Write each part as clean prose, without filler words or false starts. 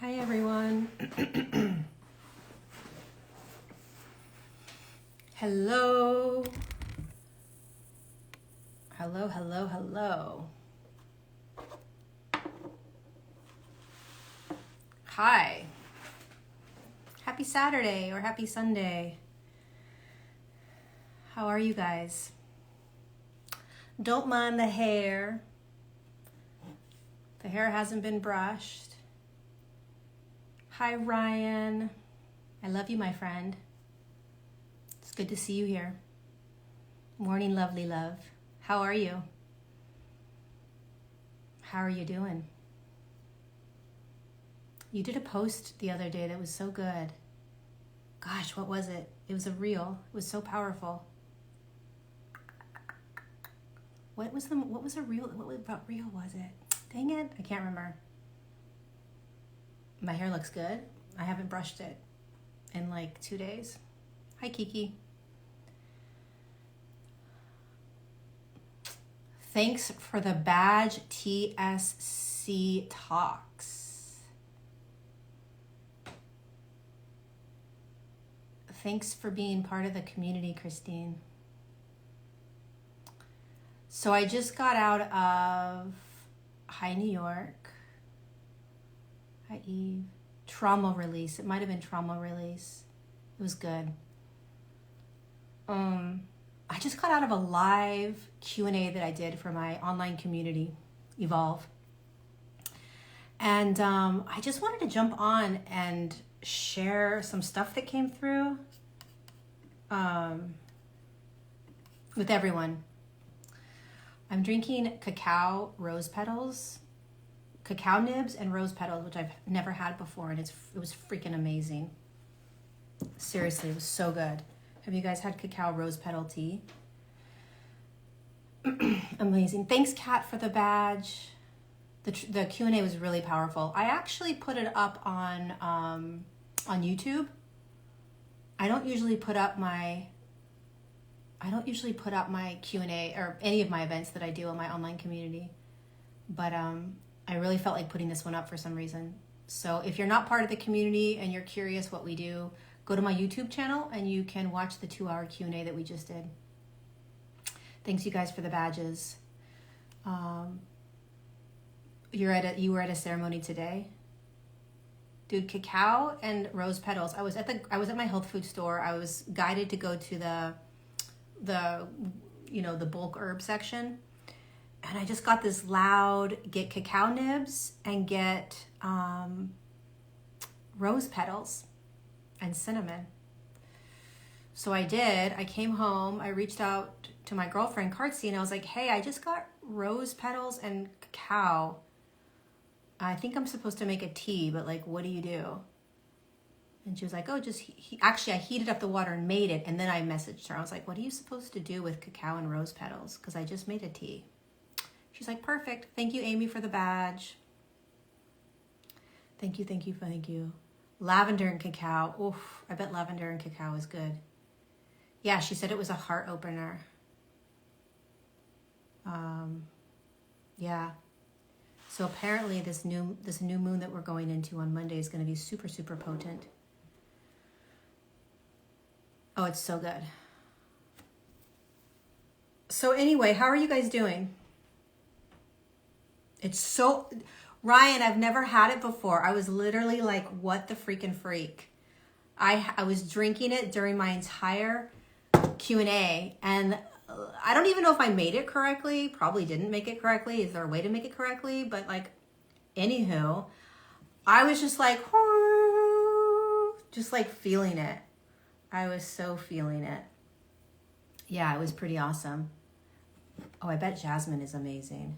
Hi, everyone. Hello. Hello, hello, hello. Hi. Happy Saturday or happy Sunday. How are you guys? Don't mind the hair. The hair hasn't been brushed. Hi, Ryan. I love you, my friend. It's good to see you here. Morning, lovely love. How are you? How are you doing? You did a post the other day that was so good. Gosh, what was it? It was a reel. It was so powerful. What was a reel? What about reel was it? Dang it, I can't remember. My hair looks good. I haven't brushed it in like 2 days. Hi, Kiki. Thanks for the badge, TSC Talks. Thanks for being part of the community, Christine. So I just got out of Hi, New York. Hi, Eve. Trauma release. It might have been trauma release. It was good. I just got out of a live Q&A that I did for my online community, Evolve. And I just wanted to jump on and share some stuff that came through with everyone. I'm drinking cacao rose petals, cacao nibs and rose petals, which I've never had before, and it was freaking amazing. Seriously, it was so good. Have you guys had cacao rose petal tea? Amazing. Thanks, Kat, for the badge. The Q&A was really powerful. I actually put it up on YouTube. I don't usually put up my Q&A or any of my events that I do on my online community, but I really felt like putting this one up for some reason. So if you're not part of the community and you're curious what we do, go to my YouTube channel and you can watch the 2-hour Q&A that we just did. Thanks, you guys, for the badges. You were at a ceremony today, dude. Cacao and rose petals. I was at my health food store. I was guided to go to the bulk herb section, and I just got this loud get cacao nibs and get rose petals and cinnamon. So I did. I came home, I reached out to my girlfriend Kartsi, and I was like, hey, I just got rose petals and cacao. I think I'm supposed to make a tea, but like, what do you do? And she was like, oh, just actually, I heated up the water and made it. And then I messaged her. I was like, what are you supposed to do with cacao and rose petals? Because I just made a tea. She's like, perfect. Thank you, Amy, for the badge. Thank you. Lavender and cacao. Oof, I bet lavender and cacao is good. Yeah, she said it was a heart opener. Yeah. So apparently this new moon that we're going into on Monday is going to be super, super potent. Oh, it's so good. So anyway, how are you guys doing? It's so... Ryan, I've never had it before. I was literally like, what the freaking freak? I was drinking it during my entire Q&A, and I don't even know if I made it correctly. Probably didn't make it correctly. Is there a way to make it correctly? But like, anywho, I was just like feeling it. I was so feeling it. Yeah, it was pretty awesome. Oh, I bet jasmine is amazing.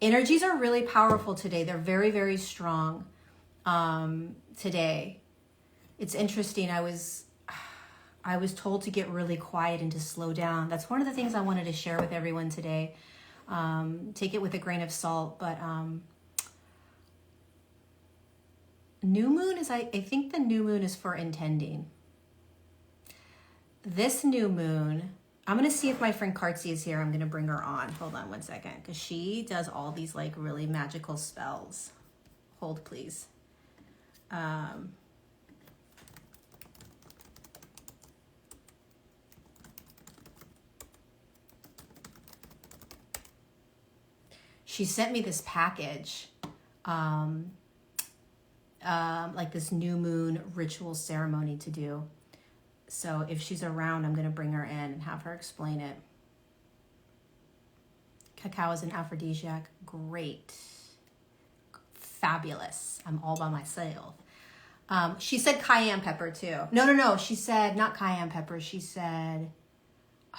Energies are really powerful today. They're very, very strong today. It's interesting. I was told to get really quiet and to slow down. That's one of the things I wanted to share with everyone today. Take it with a grain of salt, but new moon is, I think the new moon is for intending. This new moon, I'm going to see if my friend Kartsi is here. I'm going to bring her on. Hold on one second, because she does all these like really magical spells. Hold, please. She sent me this package, like this new moon ritual ceremony to do. So if she's around, I'm going to bring her in and have her explain it. Cacao is an aphrodisiac. Great. Fabulous. I'm all by myself. She said cayenne pepper too. No. She said not cayenne pepper. She said,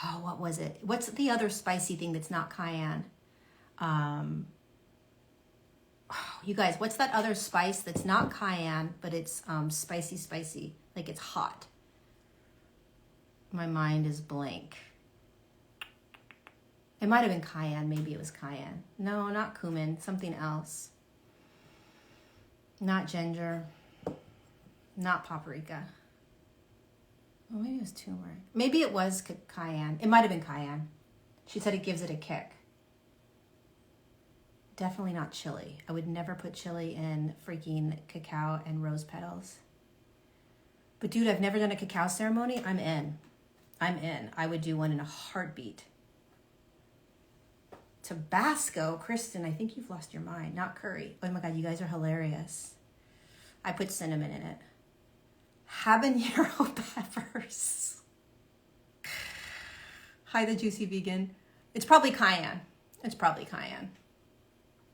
oh, what was it? What's the other spicy thing that's not cayenne? You guys, what's that other spice that's not cayenne, but it's spicy, like it's hot? My mind is blank. It might have been cayenne. Maybe it was cayenne. No, not cumin. Something else. Not ginger. Not paprika. Oh, maybe it was turmeric. Maybe it was cayenne. It might have been cayenne. She said it gives it a kick. Definitely not chili. I would never put chili in freaking cacao and rose petals. But dude, I've never done a cacao ceremony. I'm in. I would do one in a heartbeat. Tabasco, Kristen, I think you've lost your mind. Not curry. Oh my God, you guys are hilarious. I put cinnamon in it. Habanero peppers. Hi, the juicy vegan. It's probably cayenne.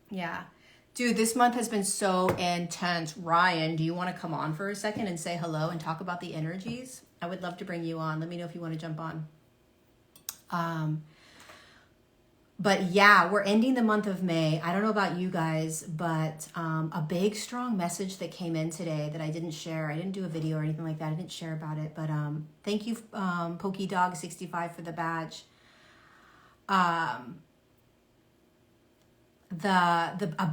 Yeah. Dude, this month has been so intense. Ryan, do you want to come on for a second and say hello and talk about the energies? I would love to bring you on. Let me know if you want to jump on. But yeah, we're ending the month of May. I don't know about you guys, but a big, strong message that came in today that I didn't share. I didn't do a video or anything like that. I didn't share about it. But thank you, PokeDog65, for the badge. A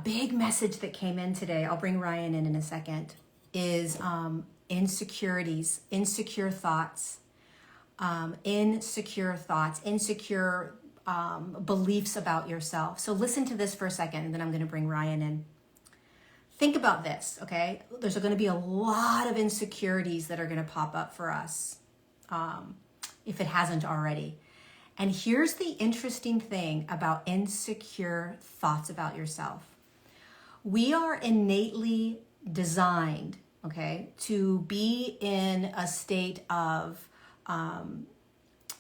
big message that came in today, I'll bring Ryan in a second, is insecurities, insecure thoughts, insecure beliefs about yourself. So listen to this for a second, and then I'm going to bring Ryan in. Think about this, okay? There's going to be a lot of insecurities that are going to pop up for us, if it hasn't already. And here's the interesting thing about insecure thoughts about yourself. We are innately designed, okay, to be in a state of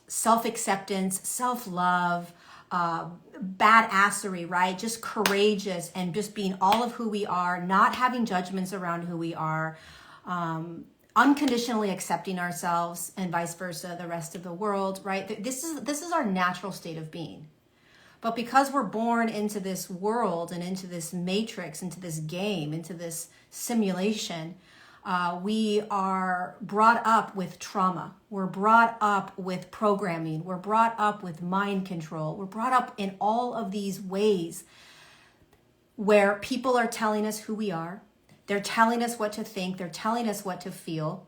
self-acceptance, self-love, badassery, right? Just courageous and just being all of who we are, not having judgments around who we are, unconditionally accepting ourselves, and vice versa, the rest of the world, right? This is our natural state of being. But because we're born into this world and into this matrix, into this game, into this simulation, we are brought up with trauma. We're brought up with programming. We're brought up with mind control. We're brought up in all of these ways where people are telling us who we are. They're telling us what to think. They're telling us what to feel.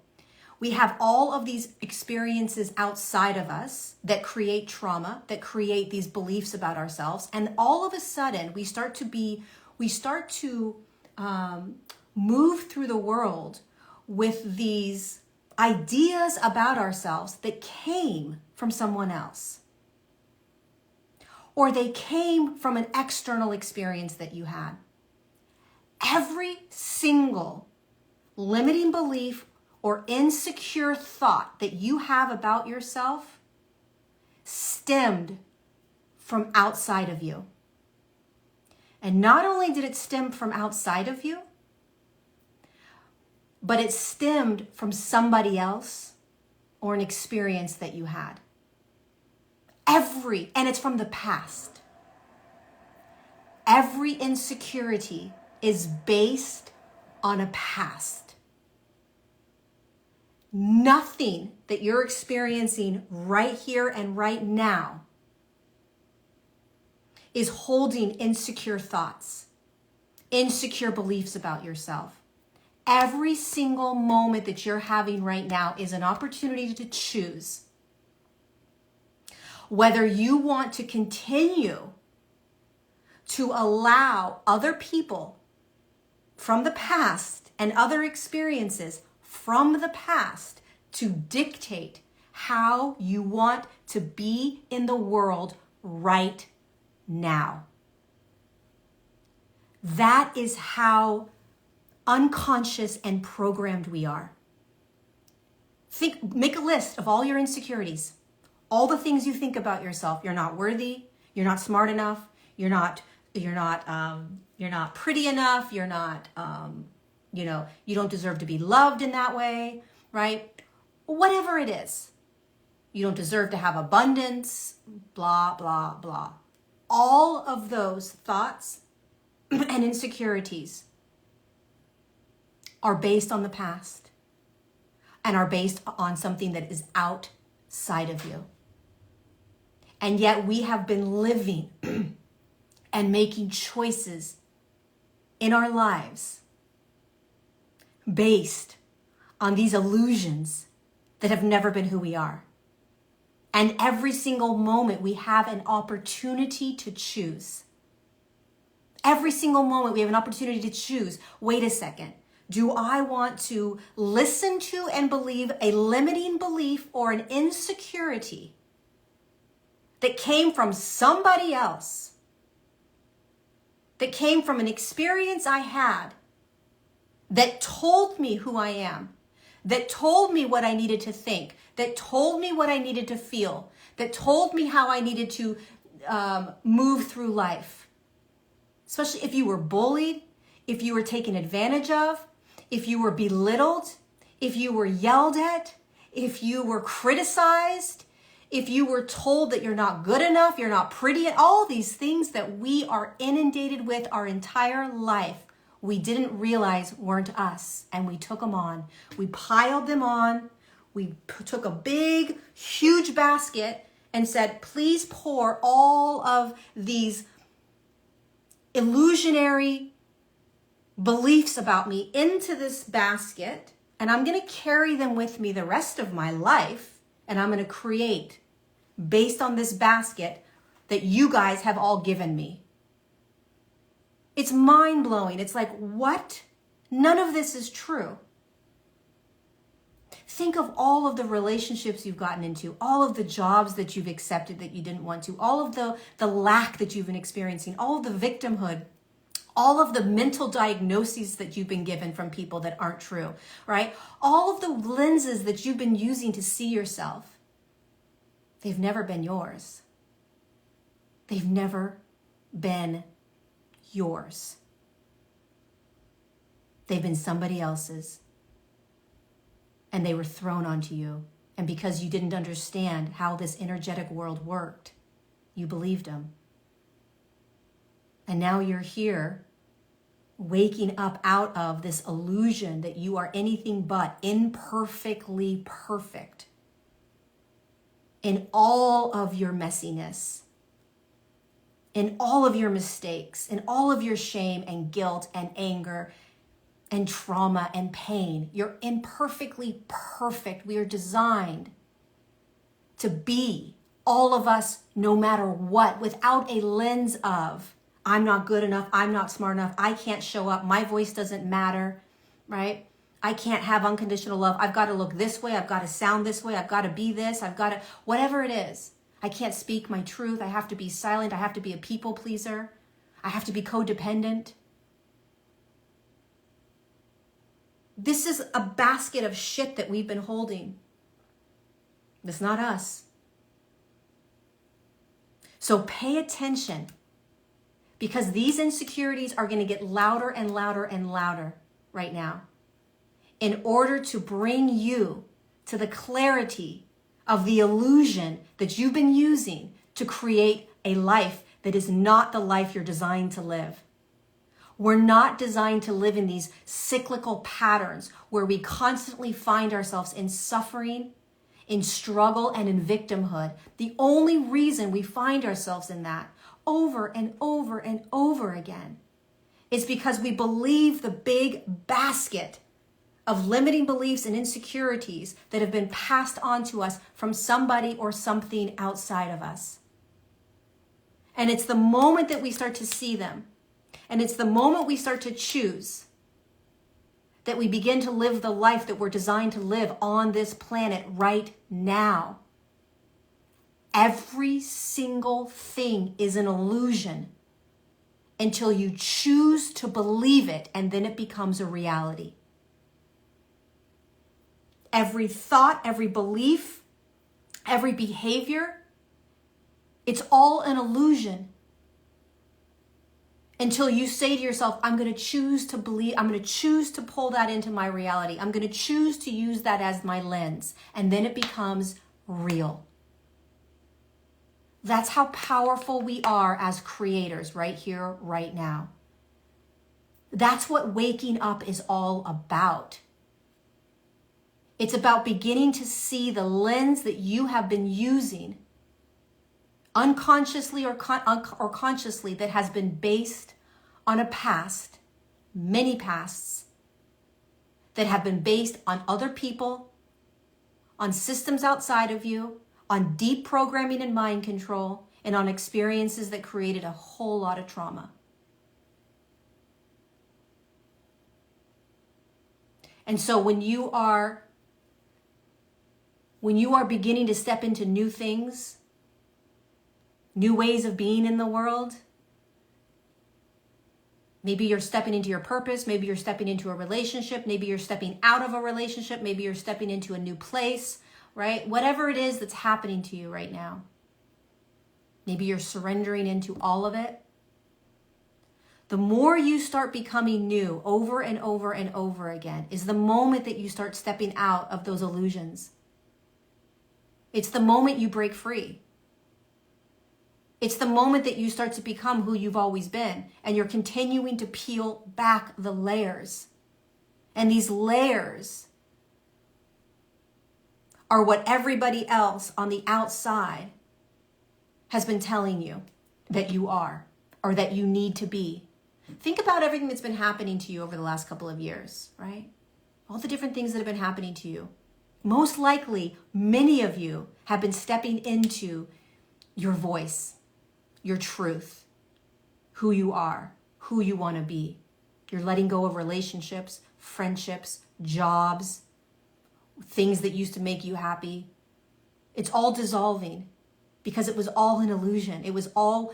We have all of these experiences outside of us that create trauma, that create these beliefs about ourselves. And all of a sudden, we start to move through the world with these ideas about ourselves that came from someone else. Or they came from an external experience that you had. Every single limiting belief or insecure thought that you have about yourself stemmed from outside of you. And not only did it stem from outside of you, but it stemmed from somebody else or an experience that you had. And it's from the past. Every insecurity is based on a past. Nothing that you're experiencing right here and right now is holding insecure thoughts, insecure beliefs about yourself. Every single moment that you're having right now is an opportunity to choose whether you want to continue to allow other people from the past and other experiences from the past to dictate how you want to be in the world right now. That is how unconscious and programmed we are. Make a list of all your insecurities, all the things you think about yourself. You're not worthy. You're not smart enough. You're not pretty enough. You're not, you don't deserve to be loved in that way, right? Whatever it is. You don't deserve to have abundance, blah, blah, blah. All of those thoughts and insecurities are based on the past and are based on something that is outside of you. And yet we have been living and making choices in our lives based on these illusions that have never been who we are. And every single moment we have an opportunity to choose. Every single moment we have an opportunity to choose. Wait a second. Do I want to listen to and believe a limiting belief or an insecurity that came from somebody else, that came from an experience I had, that told me who I am, that told me what I needed to think, that told me what I needed to feel, that told me how I needed to move through life? Especially if you were bullied, if you were taken advantage of, if you were belittled, if you were yelled at, if you were criticized, if you were told that you're not good enough, you're not pretty, and all these things that we are inundated with our entire life, we didn't realize weren't us, and we took them on. We piled them on. We took a big, huge basket and said, please pour all of these illusionary beliefs about me into this basket, and I'm going to carry them with me the rest of my life, and I'm going to create based on this basket that you guys have all given me. It's mind-blowing. It's like, what? None of this is true. Think of all of the relationships you've gotten into, all of the jobs that you've accepted that you didn't want to, all of the lack that you've been experiencing, all of the victimhood, all of the mental diagnoses that you've been given from people that aren't true, right? All of the lenses that you've been using to see yourself, they've never been yours. They've never been yours. They've been somebody else's. And they were thrown onto you. And because you didn't understand how this energetic world worked, you believed them. And now you're here, waking up out of this illusion that you are anything but imperfectly perfect in all of your messiness, in all of your mistakes, in all of your shame and guilt and anger and trauma and pain. You're imperfectly perfect. We are designed to be, all of us, no matter what, without a lens of, I'm not good enough, I'm not smart enough, I can't show up, my voice doesn't matter, right? I can't have unconditional love. I've got to look this way, I've got to sound this way, I've got to be this, I've got to, whatever it is. I can't speak my truth, I have to be silent, I have to be a people pleaser, I have to be codependent. This is a basket of shit that we've been holding. It's not us. So pay attention, because these insecurities are going to get louder and louder and louder right now in order to bring you to the clarity of the illusion that you've been using to create a life that is not the life you're designed to live. We're not designed to live in these cyclical patterns where we constantly find ourselves in suffering, in struggle, and in victimhood. The only reason we find ourselves in that over and over and over again is because we believe the big basket of limiting beliefs and insecurities that have been passed on to us from somebody or something outside of us. And it's the moment that we start to see them, and it's the moment we start to choose that we begin to live the life that we're designed to live on this planet right now. Every single thing is an illusion until you choose to believe it, and then it becomes a reality. Every thought, every belief, every behavior, it's all an illusion until you say to yourself, I'm going to choose to believe, I'm going to choose to pull that into my reality. I'm going to choose to use that as my lens. And then it becomes real. That's how powerful we are as creators right here, right now. That's what waking up is all about. It's about beginning to see the lens that you have been using unconsciously or consciously that has been based on a past, many pasts, that have been based on other people, on systems outside of you, on deep programming and mind control, and on experiences that created a whole lot of trauma. And so when you are beginning to step into new things, new ways of being in the world, maybe you're stepping into your purpose, maybe you're stepping into a relationship, maybe you're stepping out of a relationship, maybe you're stepping into a new place, right? Whatever it is that's happening to you right now. Maybe you're surrendering into all of it. The more you start becoming new over and over and over again is the moment that you start stepping out of those illusions. It's the moment you break free. It's the moment that you start to become who you've always been, and you're continuing to peel back the layers. And these layers are what everybody else on the outside has been telling you that you are or that you need to be. Think about everything that's been happening to you over the last couple of years, right? All the different things that have been happening to you. Most likely, many of you have been stepping into your voice, your truth, who you are, who you want to be. You're letting go of relationships, friendships, jobs, things that used to make you happy. It's all dissolving because it was all an illusion. It was all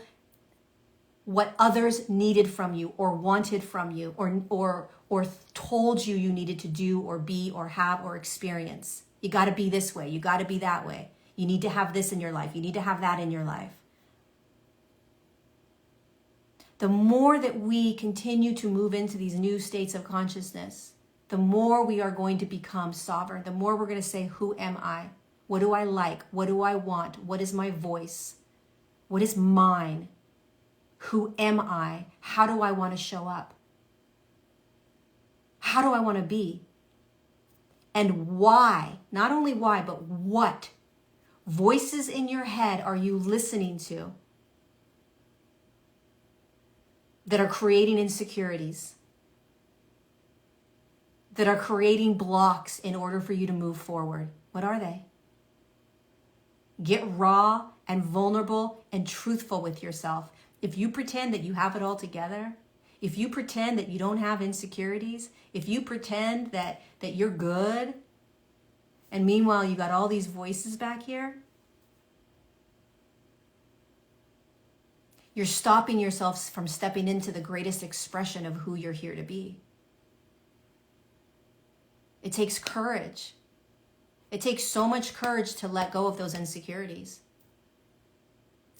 what others needed from you or wanted from you or told you needed to do or be or have or experience. You got to be this way. You got to be that way. You need to have this in your life. You need to have that in your life. The more that we continue to move into these new states of consciousness, the more we are going to become sovereign. The more we're going to say, who am I? What do I like? What do I want? What is my voice? What is mine? Who am I? How do I want to show up? How do I want to be? And why? Not only why, but what voices in your head are you listening to that are creating insecurities, that are creating blocks in order for you to move forward? What are they? Get raw and vulnerable and truthful with yourself. If you pretend that you have it all together, if you pretend that you don't have insecurities, if you pretend that you're good, and meanwhile you got all these voices back here, you're stopping yourself from stepping into the greatest expression of who you're here to be. It takes courage. It takes so much courage to let go of those insecurities.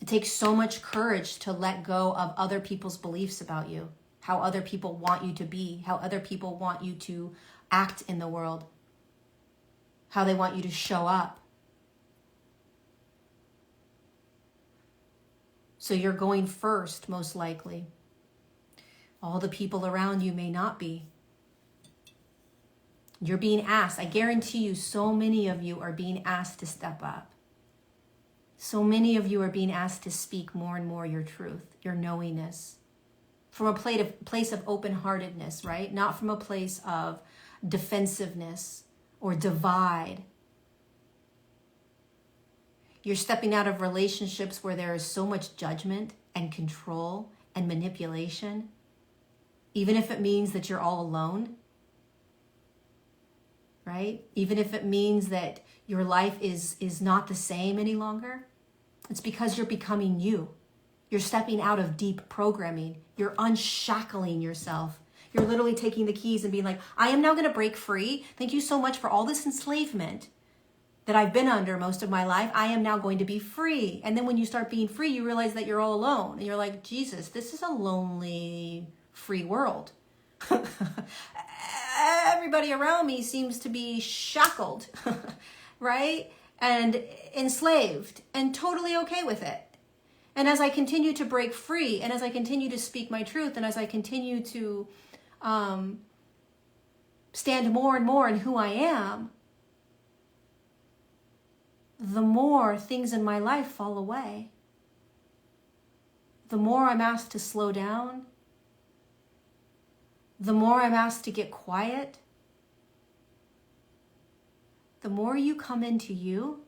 It takes so much courage to let go of other people's beliefs about you, how other people want you to be, how other people want you to act in the world, how they want you to show up. So you're going first, most likely. All the people around you may not be. You're being asked. I guarantee you, so many of you are being asked to step up. So many of you are being asked to speak more and more your truth, your knowingness, from a place of open-heartedness, right? Not from a place of defensiveness or divide. You're stepping out of relationships where there is so much judgment and control and manipulation, even if it means that you're all alone. right? Even if it means that your life is not the same any longer, it's because you're becoming you. You're stepping out of deep programming. You're unshackling yourself. You're literally taking the keys and being like, I am now going to break free. Thank you so much for all this enslavement that I've been under most of my life. I am now going to be free. And then when you start being free, you realize that you're all alone. And you're like, Jesus, this is a lonely, free world. Everybody around me seems to be shackled, right? And enslaved and totally okay with it. And as I continue to break free, and as I continue to speak my truth, and as I continue to stand more and more in who I am, the more things in my life fall away. The more I'm asked to slow down, the more I'm asked to get quiet, the more you come into you,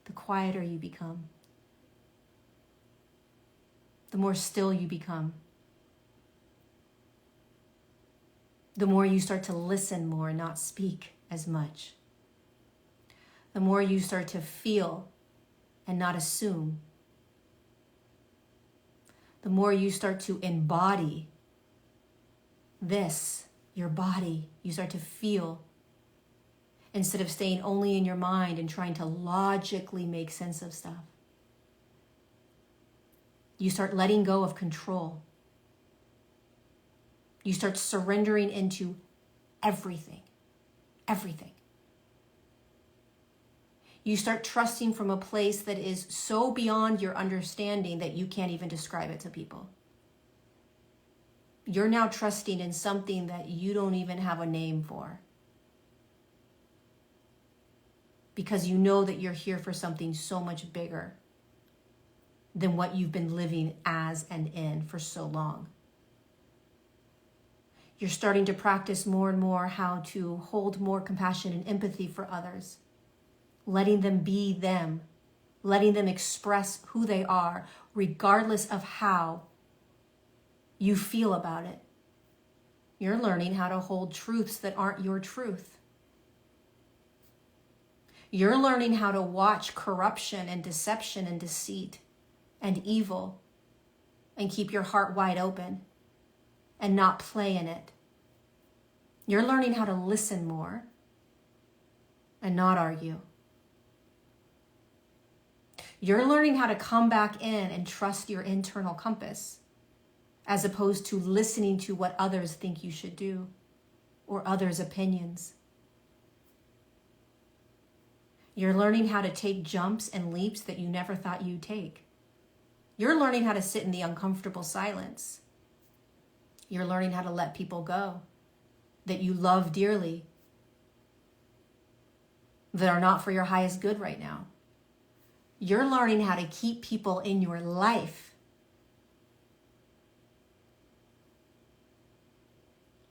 the quieter you become. The more still you become. The more you start to listen more and not speak as much. The more you start to feel and not assume. The more you start to embody this, your body, you start to feel, instead of staying only in your mind and trying to logically make sense of stuff. You start letting go of control. You start surrendering into everything. Everything. You start trusting from a place that is so beyond your understanding that you can't even describe it to people. You're now trusting in something that you don't even have a name for. Because you know that you're here for something so much bigger than what you've been living as and in for so long. You're starting to practice more and more how to hold more compassion and empathy for others, letting them be them, letting them express who they are, regardless of how you feel about it. You're learning how to hold truths that aren't your truth. You're learning how to watch corruption and deception and deceit and evil and keep your heart wide open and not play in it. You're learning how to listen more and not argue. You're learning how to come back in and trust your internal compass as opposed to listening to what others think you should do or others' opinions. You're learning how to take jumps and leaps that you never thought you'd take. You're learning how to sit in the uncomfortable silence. You're learning how to let people go that you love dearly, that are not for your highest good right now. You're learning how to keep people in your life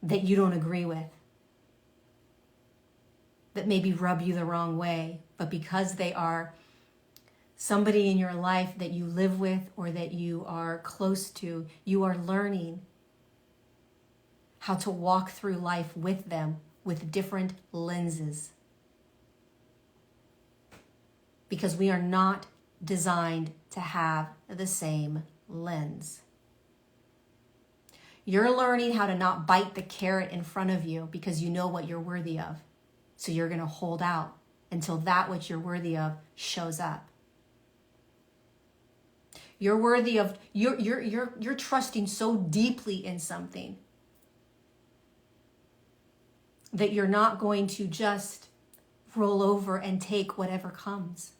that you don't agree with, that maybe rub you the wrong way, but because they are somebody in your life that you live with or that you are close to, you are learning how to walk through life with them with different lenses. Because we are not designed to have the same lens. You're learning how to not bite the carrot in front of you because you know what you're worthy of. So you're going to hold out until that which you're worthy of shows up. You're worthy of, you're trusting so deeply in something that you're not going to just roll over and take whatever comes.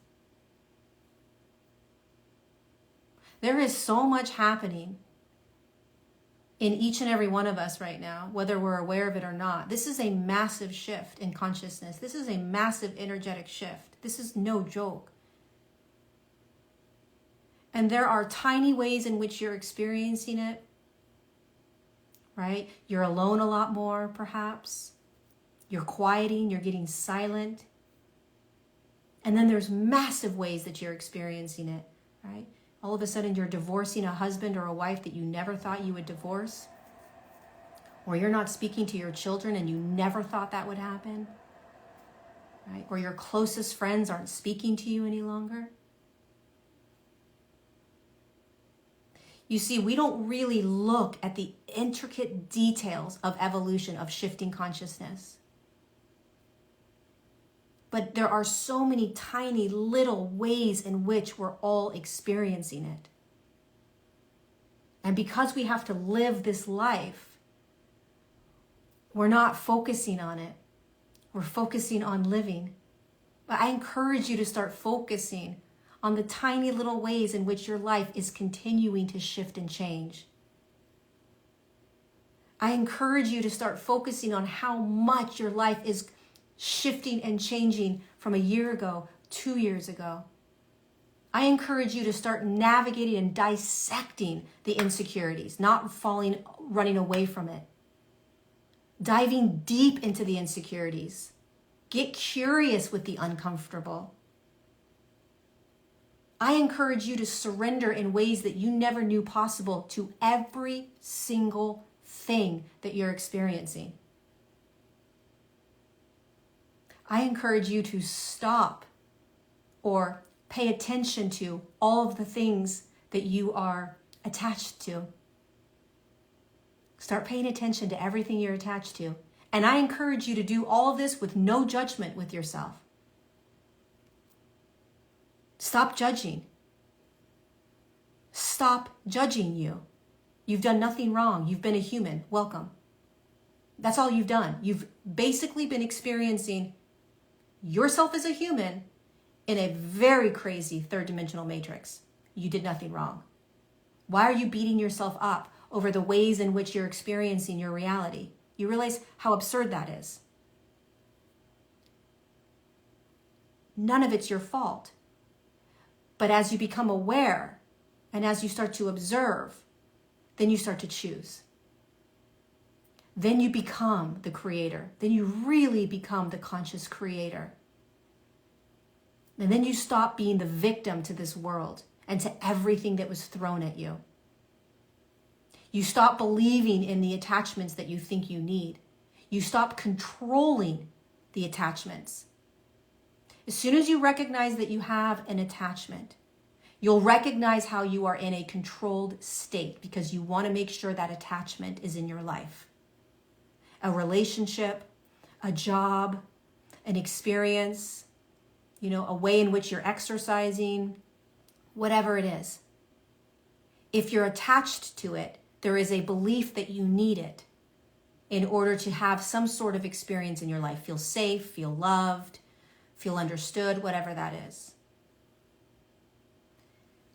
There is so much happening in each and every one of us right now, whether we're aware of it or not. This is a massive shift in consciousness. This is a massive energetic shift. This is no joke. And there are tiny ways in which you're experiencing it, right? You're alone a lot more, perhaps. You're quieting, you're getting silent. And then there's massive ways that you're experiencing it, right? All of a sudden you're divorcing a husband or a wife that you never thought you would divorce. Or you're not speaking to your children and you never thought that would happen. right? Or your closest friends aren't speaking to you any longer. You see, we don't really look at the intricate details of evolution, of shifting consciousness. But there are so many tiny little ways in which we're all experiencing it. And because we have to live this life, we're not focusing on it. We're focusing on living. But I encourage you to start focusing on the tiny little ways in which your life is continuing to shift and change. I encourage you to start focusing on how much your life is shifting and changing from a year ago, 2 years ago. I encourage you to start navigating and dissecting the insecurities, not running away from it. Diving deep into the insecurities. Get curious with the uncomfortable. I encourage you to surrender in ways that you never knew possible to every single thing that you're experiencing. I encourage you to stop or pay attention to all of the things that you are attached to. Start paying attention to everything you're attached to. And I encourage you to do all of this with no judgment with yourself. Stop judging. Stop judging you. You've done nothing wrong. You've been a human. Welcome. That's all you've done. You've basically been experiencing yourself as a human in a very crazy third dimensional matrix. You did nothing wrong. Why are you beating yourself up over the ways in which you're experiencing your reality? You realize how absurd that is. None of it's your fault. But as you become aware and as you start to observe, then you start to choose. Then you become the creator. Then you really become the conscious creator. And then you stop being the victim to this world and to everything that was thrown at you. You stop believing in the attachments that you think you need. You stop controlling the attachments. As soon as you recognize that you have an attachment, you'll recognize how you are in a controlled state because you want to make sure that attachment is in your life. A relationship, a job, an experience, a way in which you're exercising, whatever it is. If you're attached to it, there is a belief that you need it in order to have some sort of experience in your life. Feel safe, feel loved, feel understood, whatever that is.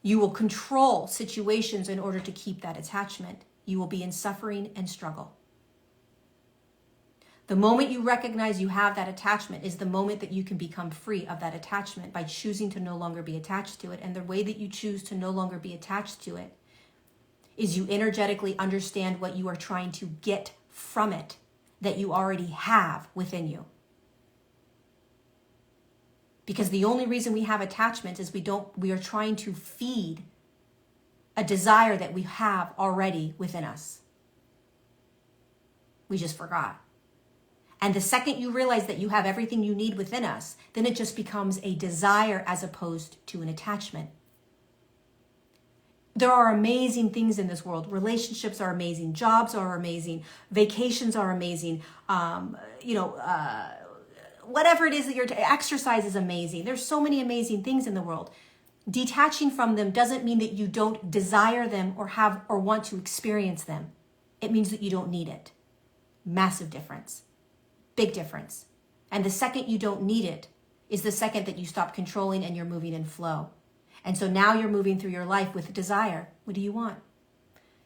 You will control situations in order to keep that attachment. You will be in suffering and struggle. The moment you recognize you have that attachment is the moment that you can become free of that attachment by choosing to no longer be attached to it. And the way that you choose to no longer be attached to it is you energetically understand what you are trying to get from it that you already have within you. Because the only reason we have attachment is we are trying to feed a desire that we have already within us. We just forgot. And the second you realize that you have everything you need within us, then it just becomes a desire as opposed to an attachment. There are amazing things in this world. Relationships are amazing. Jobs are amazing. Vacations are amazing. Whatever it is that exercise is amazing. There's so many amazing things in the world. Detaching from them doesn't mean that you don't desire them or have or want to experience them. It means that you don't need it. Massive difference. Big difference. And the second you don't need it is the second that you stop controlling and you're moving in flow. And so now you're moving through your life with desire. What do you want?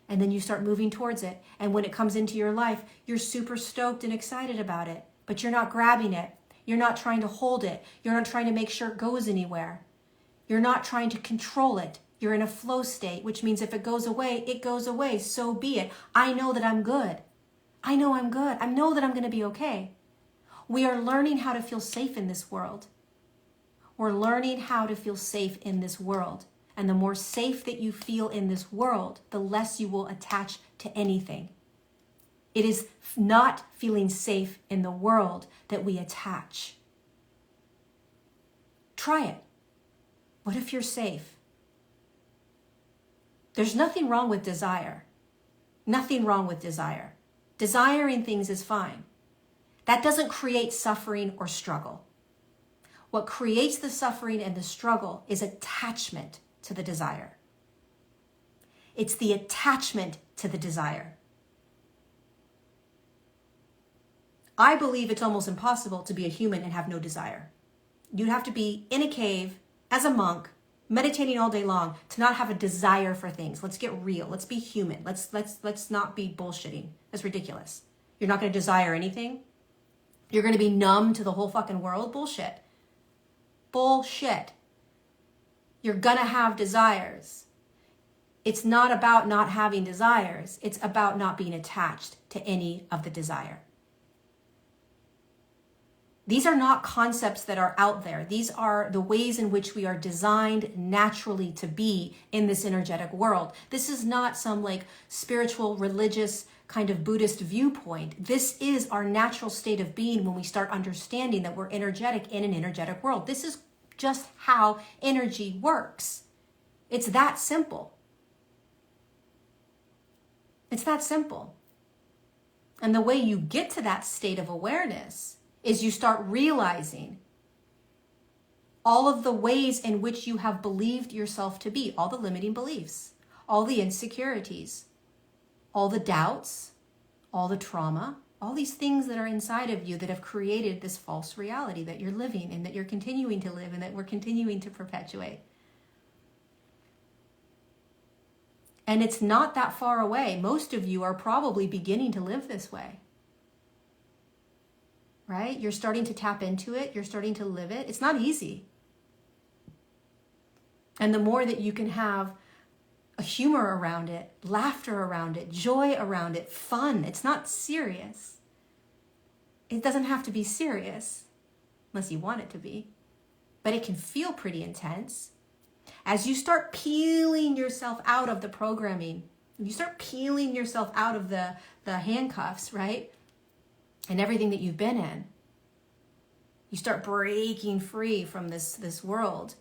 And then you start moving towards it. And when it comes into your life, you're super stoked and excited about it. But you're not grabbing it. You're not trying to hold it. You're not trying to make sure it goes anywhere. You're not trying to control it. You're in a flow state, which means if it goes away, it goes away. So be it. I know that I'm good. I know I'm good. I know that I'm going to be okay. We are learning how to feel safe in this world. We're learning how to feel safe in this world. And the more safe that you feel in this world, the less you will attach to anything. It is not feeling safe in the world that we attach. Try it. What if you're safe? There's nothing wrong with desire. Nothing wrong with desire. Desiring things is fine. That doesn't create suffering or struggle. What creates the suffering and the struggle is attachment to the desire. It's the attachment to the desire. I believe it's almost impossible to be a human and have no desire. You'd have to be in a cave as a monk, meditating all day long to not have a desire for things. Let's get real. Let's be human. Let's not be bullshitting. That's ridiculous. You're not going to desire anything. You're going to be numb to the whole fucking world. Bullshit. Bullshit. You're going to have desires. It's not about not having desires. It's about not being attached to any of the desire. These are not concepts that are out there. These are the ways in which we are designed naturally to be in this energetic world. This is not some like spiritual, religious kind of Buddhist viewpoint. This is our natural state of being when we start understanding that we're energetic in an energetic world. This is just how energy works. It's that simple. It's that simple. And the way you get to that state of awareness is you start realizing all of the ways in which you have believed yourself to be, all the limiting beliefs, all the insecurities, all the doubts, all the trauma, all these things that are inside of you that have created this false reality that you're living and that you're continuing to live and that we're continuing to perpetuate. And it's not that far away. Most of you are probably beginning to live this way. Right? You're starting to tap into it. You're starting to live it. It's not easy. And the more that you can have a humor around it, laughter around it, joy around it, fun. It's not serious. It doesn't have to be serious unless you want it to be. But it can feel pretty intense. As you start peeling yourself out of the programming, you start peeling yourself out of the handcuffs, right? And everything that you've been in. You start breaking free from this world.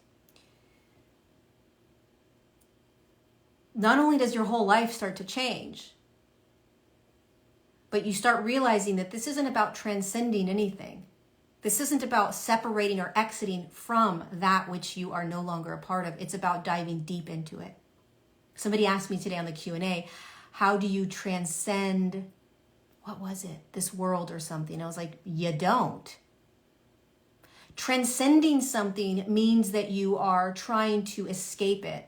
Not only does your whole life start to change, but you start realizing that this isn't about transcending anything. This isn't about separating or exiting from that which you are no longer a part of. It's about diving deep into it. Somebody asked me today on the Q&A, how do you transcend, what was it? This world or something. I was like, you don't. Transcending something means that you are trying to escape it.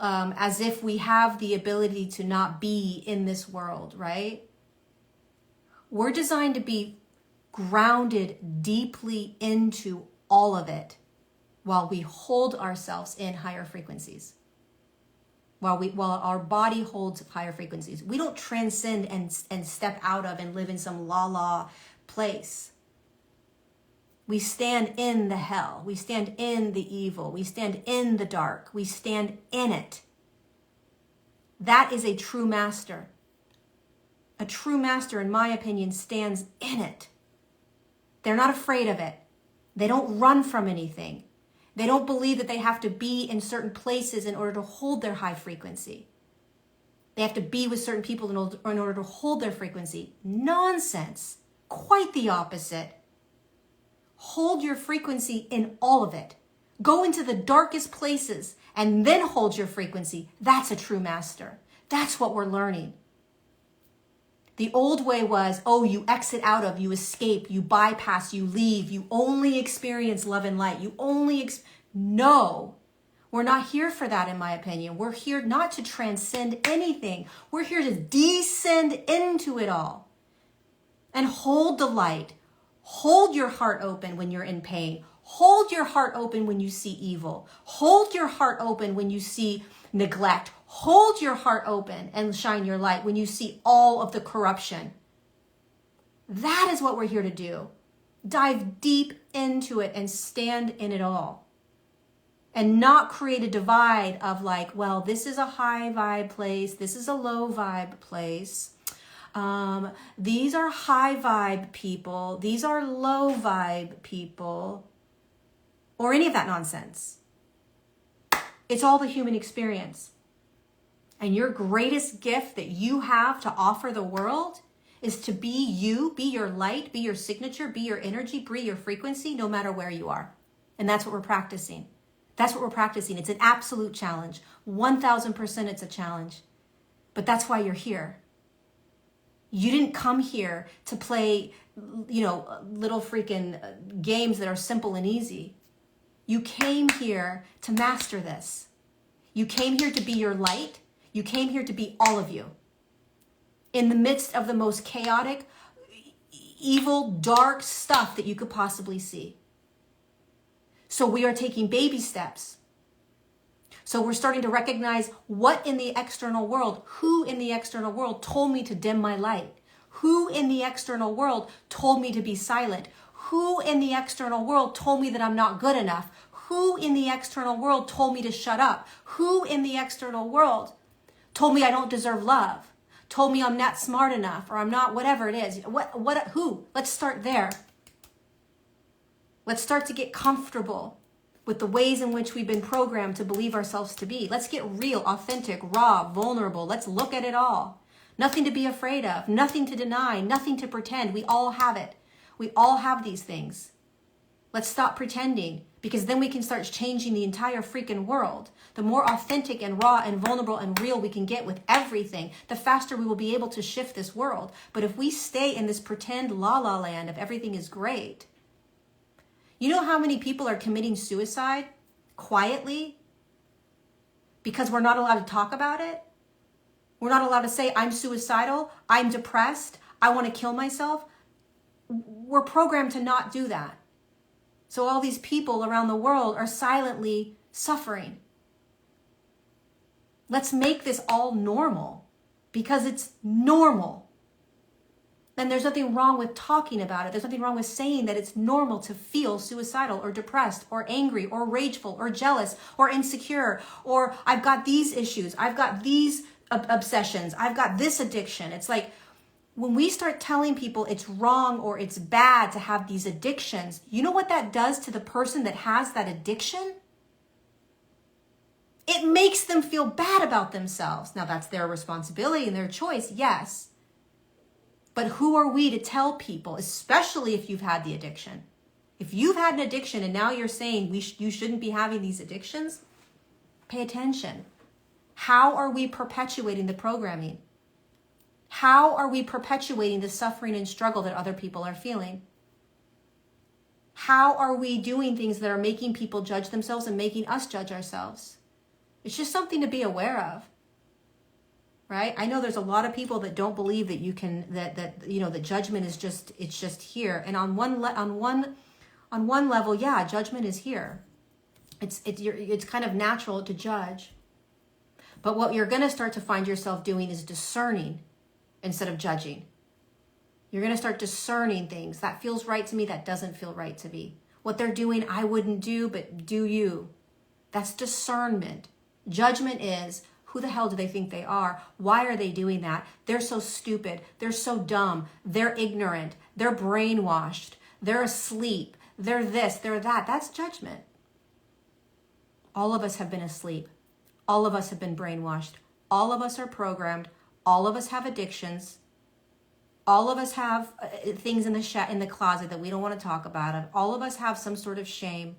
As if we have the ability to not be in this world, right? We're designed to be grounded deeply into all of it while we hold ourselves in higher frequencies. While our body holds higher frequencies. We don't transcend and step out of and live in some la-la place. We stand in the hell. We stand in the evil. We stand in the dark. We stand in it. That is a true master. A true master, in my opinion, stands in it. They're not afraid of it. They don't run from anything. They don't believe that they have to be in certain places in order to hold their high frequency. They have to be with certain people in order to hold their frequency. Nonsense. Quite the opposite. Hold your frequency in all of it. Go into the darkest places and then hold your frequency. That's a true master. That's what we're learning. The old way was, oh, you exit out of, you escape, you bypass, you leave, you only experience love and light. No, we're not here for that, in my opinion. We're here not to transcend anything. We're here to descend into it all and hold the light. Hold your heart open when you're in pain. Hold your heart open when you see evil. Hold your heart open when you see neglect. Hold your heart open and shine your light when you see all of the corruption. That is what we're here to do. Dive deep into it and stand in it all. And not create a divide of like, well, this is a high vibe place. This is a low vibe place. These are high vibe people. These are low vibe people. or any of that nonsense. It's all the human experience. And your greatest gift that you have to offer the world is to be you, be your light, be your signature, be your energy, be your frequency, no matter where you are. And that's what we're practicing. That's what we're practicing. It's an absolute challenge. 1000% it's a challenge. But that's why you're here. You didn't come here to play, little freaking games that are simple and easy. You came here to master this. You came here to be your light. You came here to be all of you. In the midst of the most chaotic, evil, dark stuff that you could possibly see. So we are taking baby steps. So we're starting to recognize what in the external world, who in the external world told me to dim my light? Who in the external world told me to be silent? Who in the external world told me that I'm not good enough? Who in the external world told me to shut up? Who in the external world told me I don't deserve love? Told me I'm not smart enough, or I'm not whatever it is. Who? Let's start there. Let's start to get comfortable with the ways in which we've been programmed to believe ourselves to be. Let's get real, authentic, raw, vulnerable. Let's look at it all. Nothing to be afraid of, nothing to deny, nothing to pretend. We all have it. We all have these things. Let's stop pretending, because then we can start changing the entire freaking world. The more authentic and raw and vulnerable and real we can get with everything, the faster we will be able to shift this world. But if we stay in this pretend la-la land of everything is great, you know how many people are committing suicide quietly because we're not allowed to talk about it? We're not allowed to say, I'm suicidal, I'm depressed, I want to kill myself. We're programmed to not do that. So all these people around the world are silently suffering. Let's make this all normal, because it's normal. And there's nothing wrong with talking about it. There's nothing wrong with saying that it's normal to feel suicidal or depressed or angry or rageful or jealous or insecure, or I've got these issues, I've got these obsessions, I've got this addiction. It's like when we start telling people it's wrong or it's bad to have these addictions, you know what that does to the person that has that addiction? It makes them feel bad about themselves. Now that's their responsibility and their choice, yes. But who are we to tell people, especially if you've had the addiction? If you've had an addiction and now you're saying you shouldn't be having these addictions, pay attention. How are we perpetuating the programming? How are we perpetuating the suffering and struggle that other people are feeling? How are we doing things that are making people judge themselves and making us judge ourselves? It's just something to be aware of. Right? I know there's a lot of people that don't believe that you can, that judgment is just, it's just here. And on one level, yeah, judgment is here. It's kind of natural to judge. But what you're going to start to find yourself doing is discerning instead of judging. You're going to start discerning things. That feels right to me. That doesn't feel right to me. What they're doing, I wouldn't do, but do you. That's discernment. Judgment is, who the hell do they think they are? Why are they doing that? They're so stupid. They're so dumb. They're ignorant. They're brainwashed. They're asleep. They're this, they're that. That's judgment. All of us have been asleep. All of us have been brainwashed. All of us are programmed. All of us have addictions. All of us have things in the closet that we don't want to talk about. All of us have some sort of shame.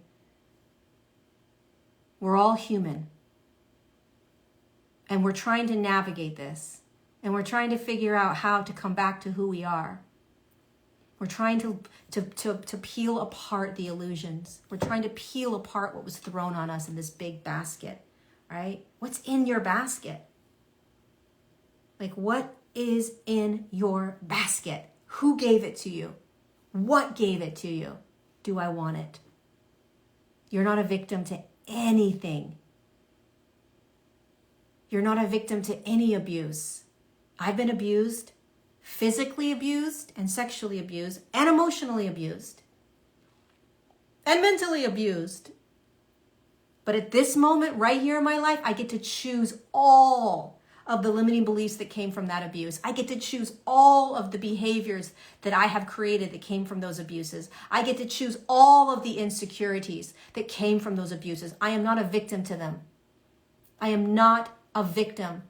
We're all human. And we're trying to navigate this. And we're trying to figure out how to come back to who we are. We're trying to peel apart the illusions. We're trying to peel apart what was thrown on us in this big basket, right? What's in your basket? Like, what is in your basket? Who gave it to you? What gave it to you? Do I want it? You're not a victim to anything. You're not a victim to any abuse. I've been abused, physically abused, and sexually abused, and emotionally abused, and mentally abused. But at this moment, right here in my life, I get to choose all. of the limiting beliefs that came from that abuse. I get to choose all of the behaviors that I have created that came from those abuses. I get to choose all of the insecurities that came from those abuses. I am not a victim to them. I am not a victim.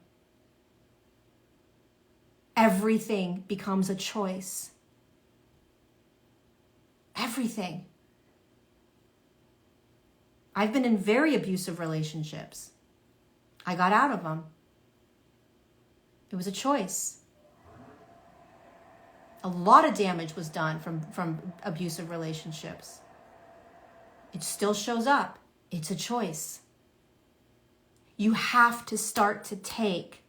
Everything becomes a choice. Everything. I've been in very abusive relationships. I got out of them. It was a choice. A lot of damage was done from abusive relationships. It still shows up. It's a choice. You have to start to take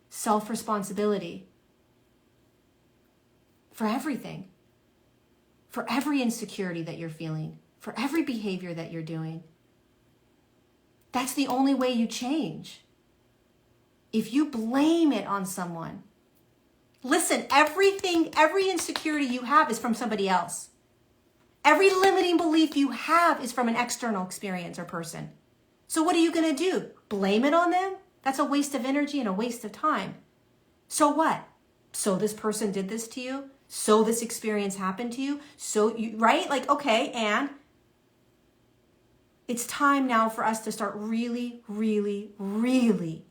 self-responsibility for everything, for every insecurity that you're feeling, for every behavior that you're doing. That's the only way you change. If you blame it on someone, listen, every insecurity you have is from somebody else. Every limiting belief you have is from an external experience or person. So what are you going to do? Blame it on them? That's a waste of energy and a waste of time. So what? So this person did this to you? So this experience happened to you? So you, right? Like, okay, and it's time now for us to start really, really, really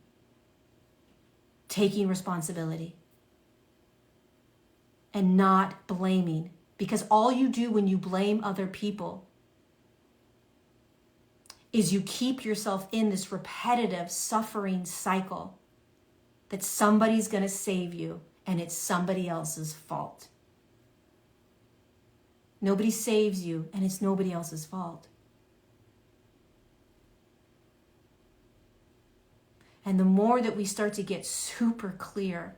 taking responsibility and not blaming. Because all you do when you blame other people is you keep yourself in this repetitive suffering cycle that somebody's going to save you and it's somebody else's fault. Nobody saves you and it's nobody else's fault. And the more that we start to get super clear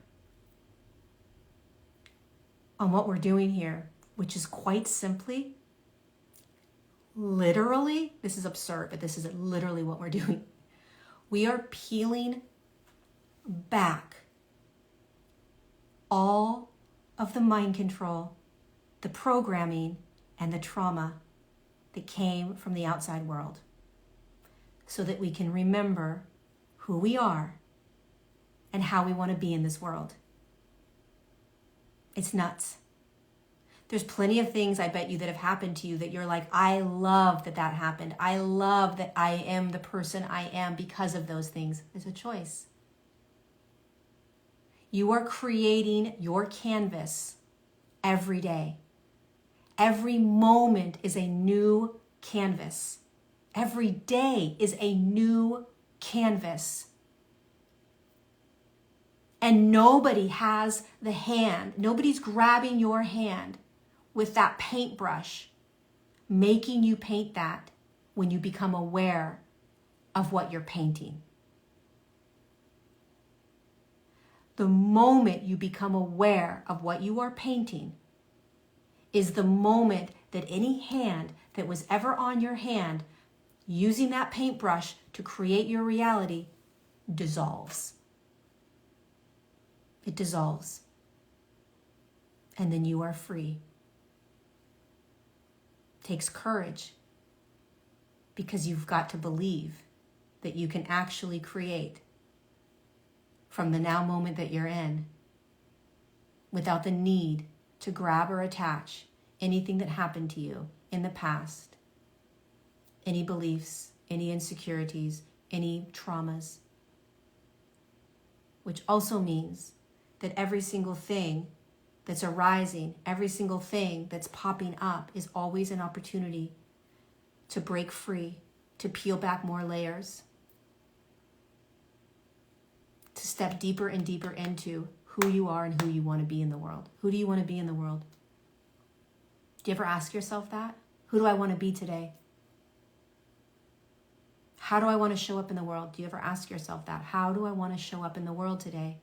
on what we're doing here, which is quite simply, literally, this is absurd, but this is literally what we're doing. We are peeling back all of the mind control, the programming, and the trauma that came from the outside world so that we can remember who we are and how we want to be in this world. It's nuts. There's plenty of things I bet you that have happened to you that you're like, I love that that happened. I love that I am the person I am because of those things. It's a choice. You are creating your canvas every day. Every moment is a new canvas. Every day is a new canvas. And nobody has the hand. Nobody's grabbing your hand with that paintbrush, making you paint that when you become aware of what you're painting. The moment you become aware of what you are painting is the moment that any hand that was ever on your hand using that paintbrush to create your reality dissolves. It dissolves. And then you are free. It takes courage because you've got to believe that you can actually create from the now moment that you're in without the need to grab or attach anything that happened to you in the past, any beliefs, any insecurities, any traumas, which also means that every single thing that's arising, every single thing that's popping up is always an opportunity to break free, to peel back more layers, to step deeper and deeper into who you are and who you want to be in the world. Who do you want to be in the world? Do you ever ask yourself that? Who do I want to be today? How do I want to show up in the world? Do you ever ask yourself that? How do I want to show up in the world today?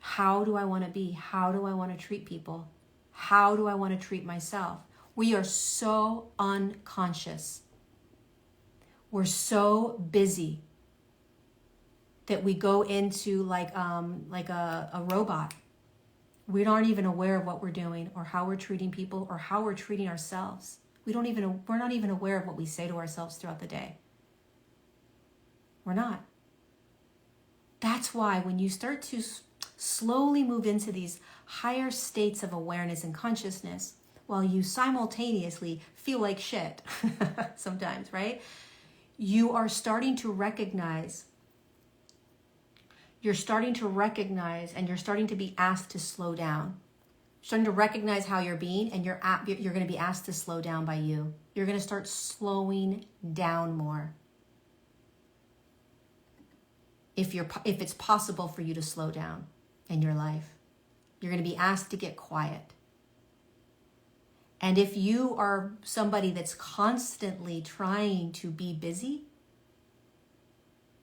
How do I want to be? How do I want to treat people? How do I want to treat myself? We are so unconscious. We're so busy that we go into like a robot. We aren't even aware of what we're doing or how we're treating people or how we're treating ourselves. We're not even aware of what we say to ourselves throughout the day. We're not. That's why when you start to slowly move into these higher states of awareness and consciousness, while you simultaneously feel like shit sometimes, right? You are starting to recognize, and you're starting to be asked to slow down. Starting to recognize how you're being, and you're going to be asked to slow down by you. You're going to start slowing down more. If it's possible for you to slow down in your life, you're going to be asked to get quiet. And if you are somebody that's constantly trying to be busy,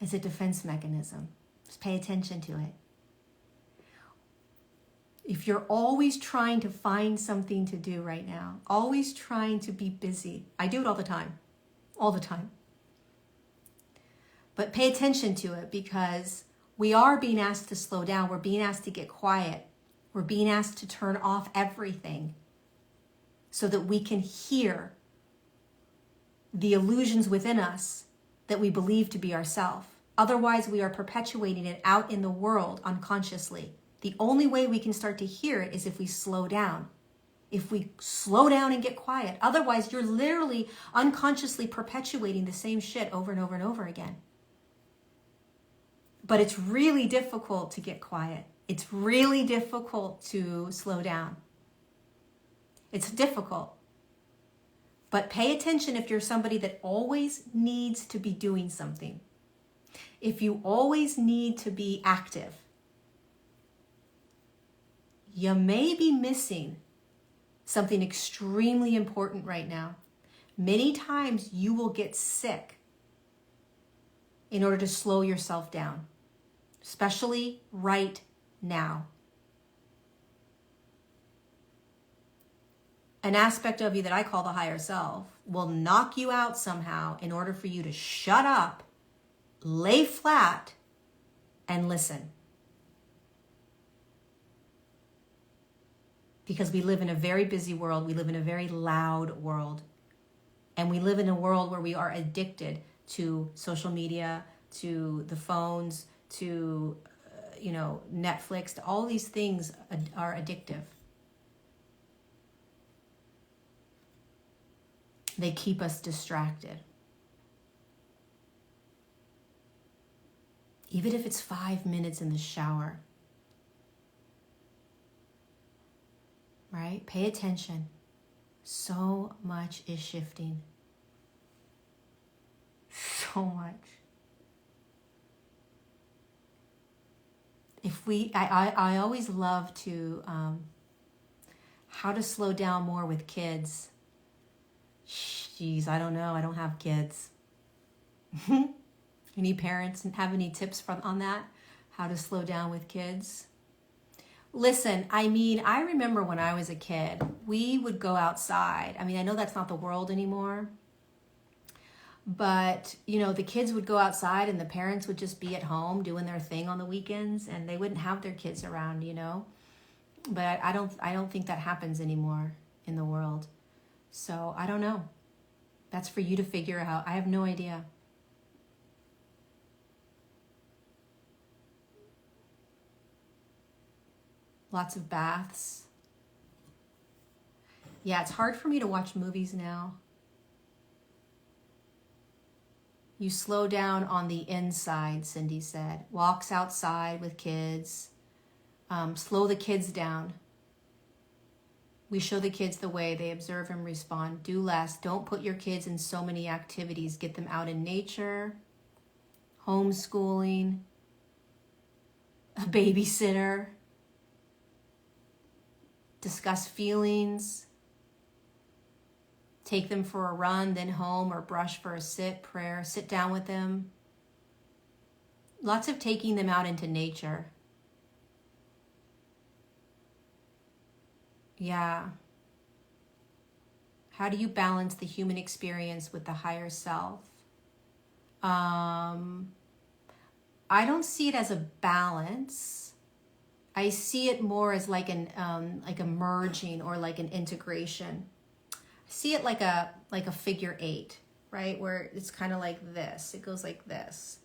it's a defense mechanism. Just pay attention to it. If you're always trying to find something to do right now, always trying to be busy, I do it all the time. But pay attention to it, because we are being asked to slow down. We're being asked to get quiet. We're being asked to turn off everything so that we can hear the illusions within us that we believe to be ourself. Otherwise, we are perpetuating it out in the world unconsciously. The only way we can start to hear it is if we slow down. If we slow down and get quiet. Otherwise, you're literally unconsciously perpetuating the same shit over and over and over again. But it's really difficult to get quiet. It's really difficult to slow down. It's difficult. But pay attention if you're somebody that always needs to be doing something. If you always need to be active, you may be missing something extremely important right now. Many times you will get sick in order to slow yourself down, especially right now. An aspect of you that I call the higher self will knock you out somehow in order for you to shut up, lay flat, and listen. Because we live in a very busy world. We live in a very loud world. And we live in a world where we are addicted to social media, to the phones, to Netflix. All these things are addictive. They keep us distracted. Even if it's 5 minutes in the shower. Right? Pay attention. So much is shifting. So much. I always love to, how to slow down more with kids. Jeez, I don't know. I don't have kids. Any parents have any tips on that? How to slow down with kids? Listen, I remember when I was a kid, we would go outside. I know that's not the world anymore. But, the kids would go outside and the parents would just be at home doing their thing on the weekends, and they wouldn't have their kids around, But I don't think that happens anymore in the world. So I don't know. That's for you to figure out. I have no idea. Lots of baths. Yeah, it's hard for me to watch movies now. You slow down on the inside, Cindy said. Walks outside with kids. Slow the kids down. We show the kids the way. They observe and respond. Do less. Don't put your kids in so many activities. Get them out in nature. Homeschooling. A babysitter. Discuss feelings. Take them for a run, then home, or brush for a prayer. Sit down with them. Lots of taking them out into nature. Yeah. How do you balance the human experience with the higher self? I don't see it as a balance. I see it more as like a merging or like an integration. I see it like a figure 8, right? Where it's kind of like this. It goes like this.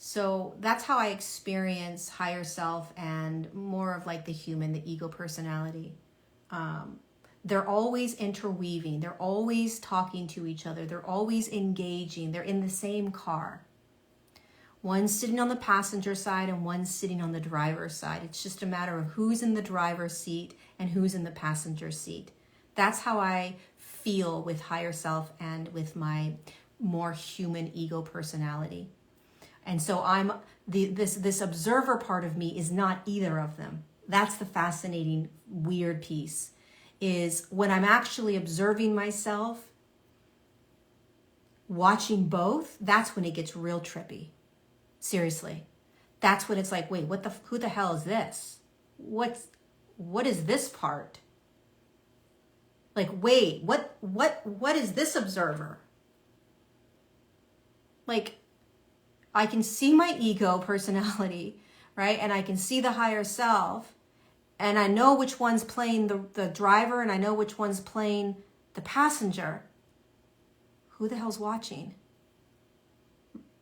So that's how I experience higher self and more of like the human, the ego personality. They're always interweaving. They're always talking to each other. They're always engaging. They're in the same car. One's sitting on the passenger side and one's sitting on the driver's side. It's just a matter of who's in the driver's seat and who's in the passenger seat. That's how I feel with higher self and with my more human ego personality. And so this observer part of me is not either of them. That's the fascinating, weird piece, is when I'm actually observing myself, watching both, that's when it gets real trippy. Seriously. That's when it's like, wait, who the hell is this? What is this part? Like, wait, what is this observer? Like, I can see my ego personality, right? And I can see the higher self, and I know which one's playing the driver, and I know which one's playing the passenger. Who the hell's watching?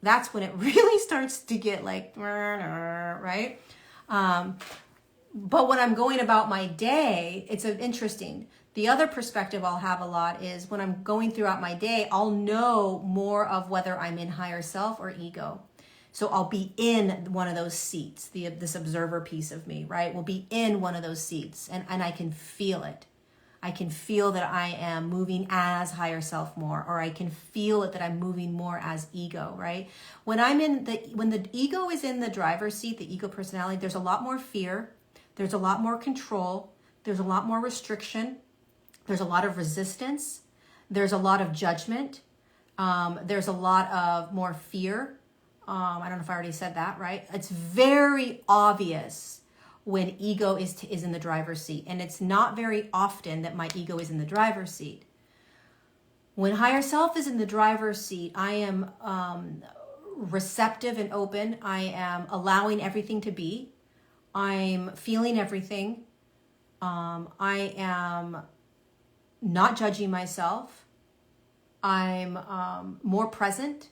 That's when it really starts to get like, right? But when I'm going about my day, it's interesting. The other perspective I'll have a lot is when I'm going throughout my day, I'll know more of whether I'm in higher self or ego. So I'll be in one of those seats, this observer piece of me, right? Will be in one of those seats, and I can feel it. I can feel that I am moving as higher self more, or I can feel it that I'm moving more as ego, right? When the ego is in the driver's seat, the ego personality, there's a lot more fear, there's a lot more control, there's a lot more restriction, there's a lot of resistance, there's a lot of judgment, there's a lot of more fear. I don't know if I already said that, right? It's very obvious when ego is in the driver's seat. And it's not very often that my ego is in the driver's seat. When higher self is in the driver's seat, I am receptive and open. I am allowing everything to be. I'm feeling everything. I am not judging myself. I'm more present.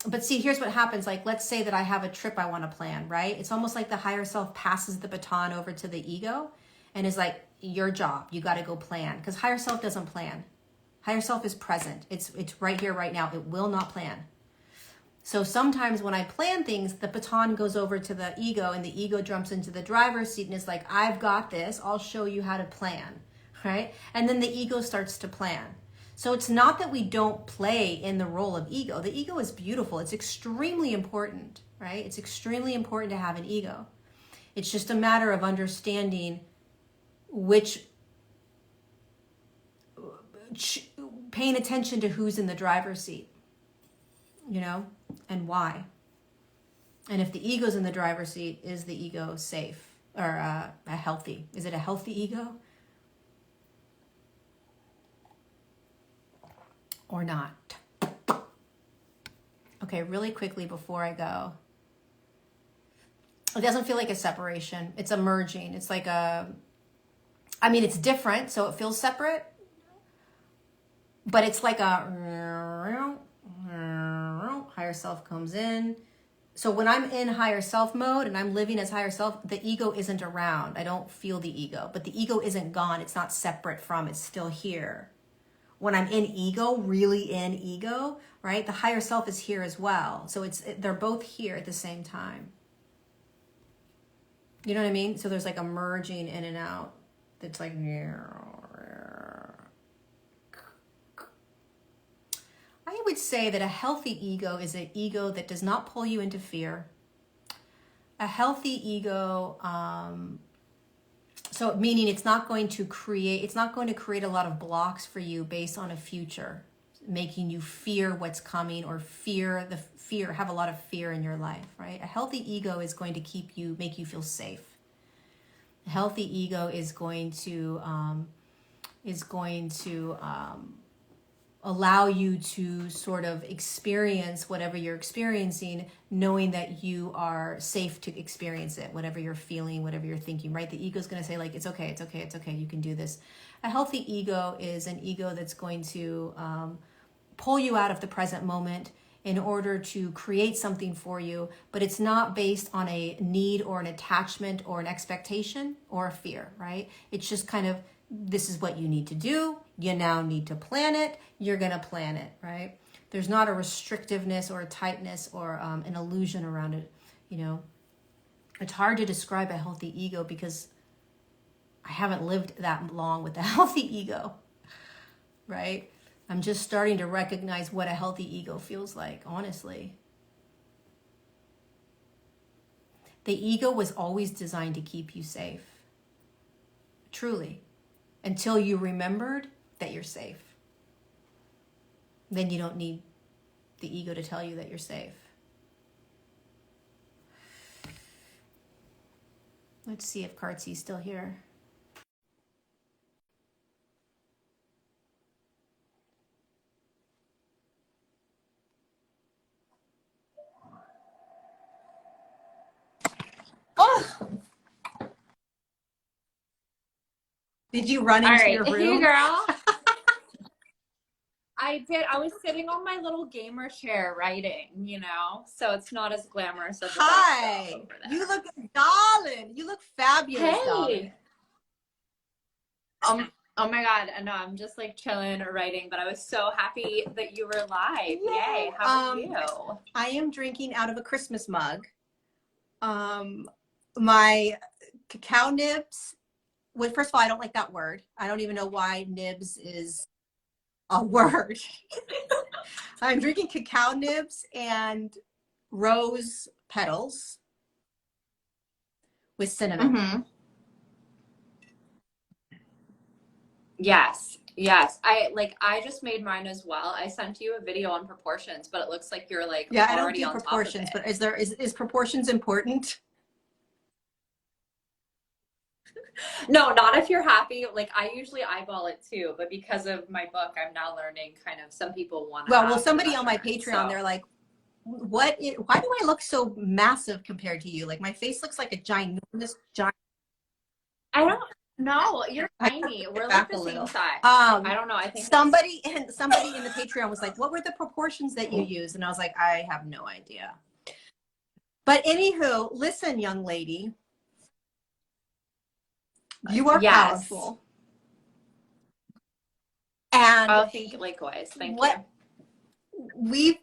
But see, here's what happens. Like, let's say that I have a trip I want to plan, right? It's almost like the higher self passes the baton over to the ego and is like, your job, you got to go plan. Because higher self doesn't plan. Higher self is present. It's right here, right now. It will not plan. So sometimes when I plan things, the baton goes over to the ego and the ego jumps into the driver's seat and is like, I've got this. I'll show you how to plan, right? And then the ego starts to plan. So it's not that we don't play in the role of ego. The ego is beautiful. It's extremely important, right? It's extremely important to have an ego. It's just a matter of understanding paying attention to who's in the driver's seat, and why. And if the ego's in the driver's seat, is the ego safe or healthy? Is it a healthy ego? Or not. Okay, really quickly before I go. It doesn't feel like a separation. It's a merging. It's like it's different, so it feels separate. But it's like a higher self comes in. So when I'm in higher self mode and I'm living as higher self, the ego isn't around. I don't feel the ego. But the ego isn't gone. It's not separate from. It's still here. When I'm in ego, really in ego, right? The higher self is here as well. So they're both here at the same time. You know what I mean? So there's like a merging in and out. That's like, I would say that a healthy ego is an ego that does not pull you into fear. A healthy ego, so meaning it's not going to create a lot of blocks for you based on a future, making you fear what's coming or have a lot of fear in your life, right? A healthy ego is going to make you feel safe. A healthy ego is going to allow you to sort of experience whatever you're experiencing, knowing that you are safe to experience it, whatever you're feeling, whatever you're thinking, right? The ego is going to say like, it's okay, you can do this. A healthy ego is an ego that's going to pull you out of the present moment. in order to create something for you, but it's not based on a need or an attachment or an expectation or a fear, right? It's just kind of, this is what you need to do. You now need to plan it. You're going to plan it, right? There's not a restrictiveness or a tightness or an illusion around it. You know, it's hard to describe a healthy ego because I haven't lived that long with a healthy ego, right? I'm just starting to recognize what a healthy ego feels like, honestly. The ego was always designed to keep you safe, truly, until you remembered that you're safe. Then you don't need the ego to tell you that you're safe. Let's see if Kartzi's still here. Oh! Did you run into your room? Hey, girl. I did. I was sitting on my little gamer chair writing, you know, so it's not as glamorous as the Hi. over there. You look darling. You look fabulous, darling. Oh my God. I know. I'm just like chilling or writing, but I was so happy that you were live. Yay. How are you? I am drinking out of a Christmas mug. My cacao nibs. Well, first of all, I don't like that word. I don't even know why nibs is a word. I'm drinking cacao nibs and rose petals with cinnamon. Mm-hmm. Yes. I just made mine as well. I sent you a video on proportions, but it looks like you're like yeah, already I don't do on proportions, top of it. but is proportions important? No, not if you're happy. Like I usually eyeball it too, but because of my book, I'm now learning kind of some people want to well, somebody on my Patreon, they're like, why do I look so massive compared to you? Like my face looks like a giant. I don't know. You're tiny. We're like the same size. I don't know. I think somebody in the Patreon was like, what were the proportions that you use? And I was like, I have no idea. But anywho, listen, young lady. You are powerful. And I think likewise. Thank you.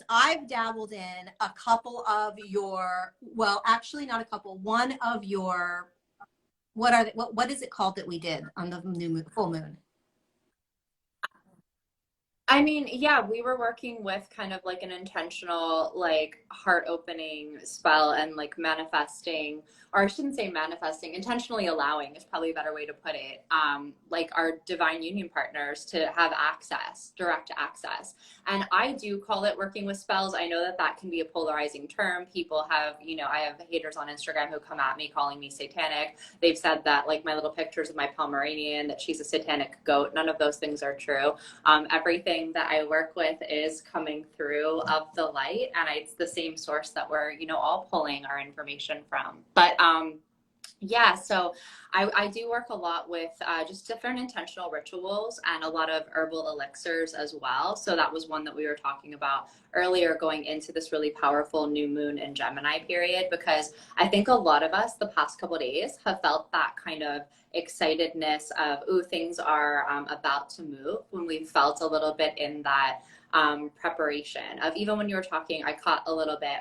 I've dabbled in a couple of your, well, actually not a couple, one of your, what is it called that we did on the full moon? I mean, yeah, we were working with kind of like an intentional, like heart opening spell and like manifesting, or I shouldn't say manifesting, intentionally allowing is probably a better way to put it. Like our divine union partners to have access, direct access. And I do call it working with spells. I know that that can be a polarizing term. People have, you know, I have haters on Instagram who come at me calling me satanic. They've said that like my little pictures of my Pomeranian, that she's a satanic goat. None of those things are true. Everything that I work with is coming through of the light, and it's the same source that we're, you know, all pulling our information from. But yeah, so I do work a lot with just different intentional rituals and a lot of herbal elixirs as well. So that was one that we were talking about earlier, going into this really powerful new moon and Gemini period, because I think a lot of us the past couple of days have felt that kind of excitedness of, ooh, things are about to move, when we felt a little bit in that preparation of, even when you were talking, I caught a little bit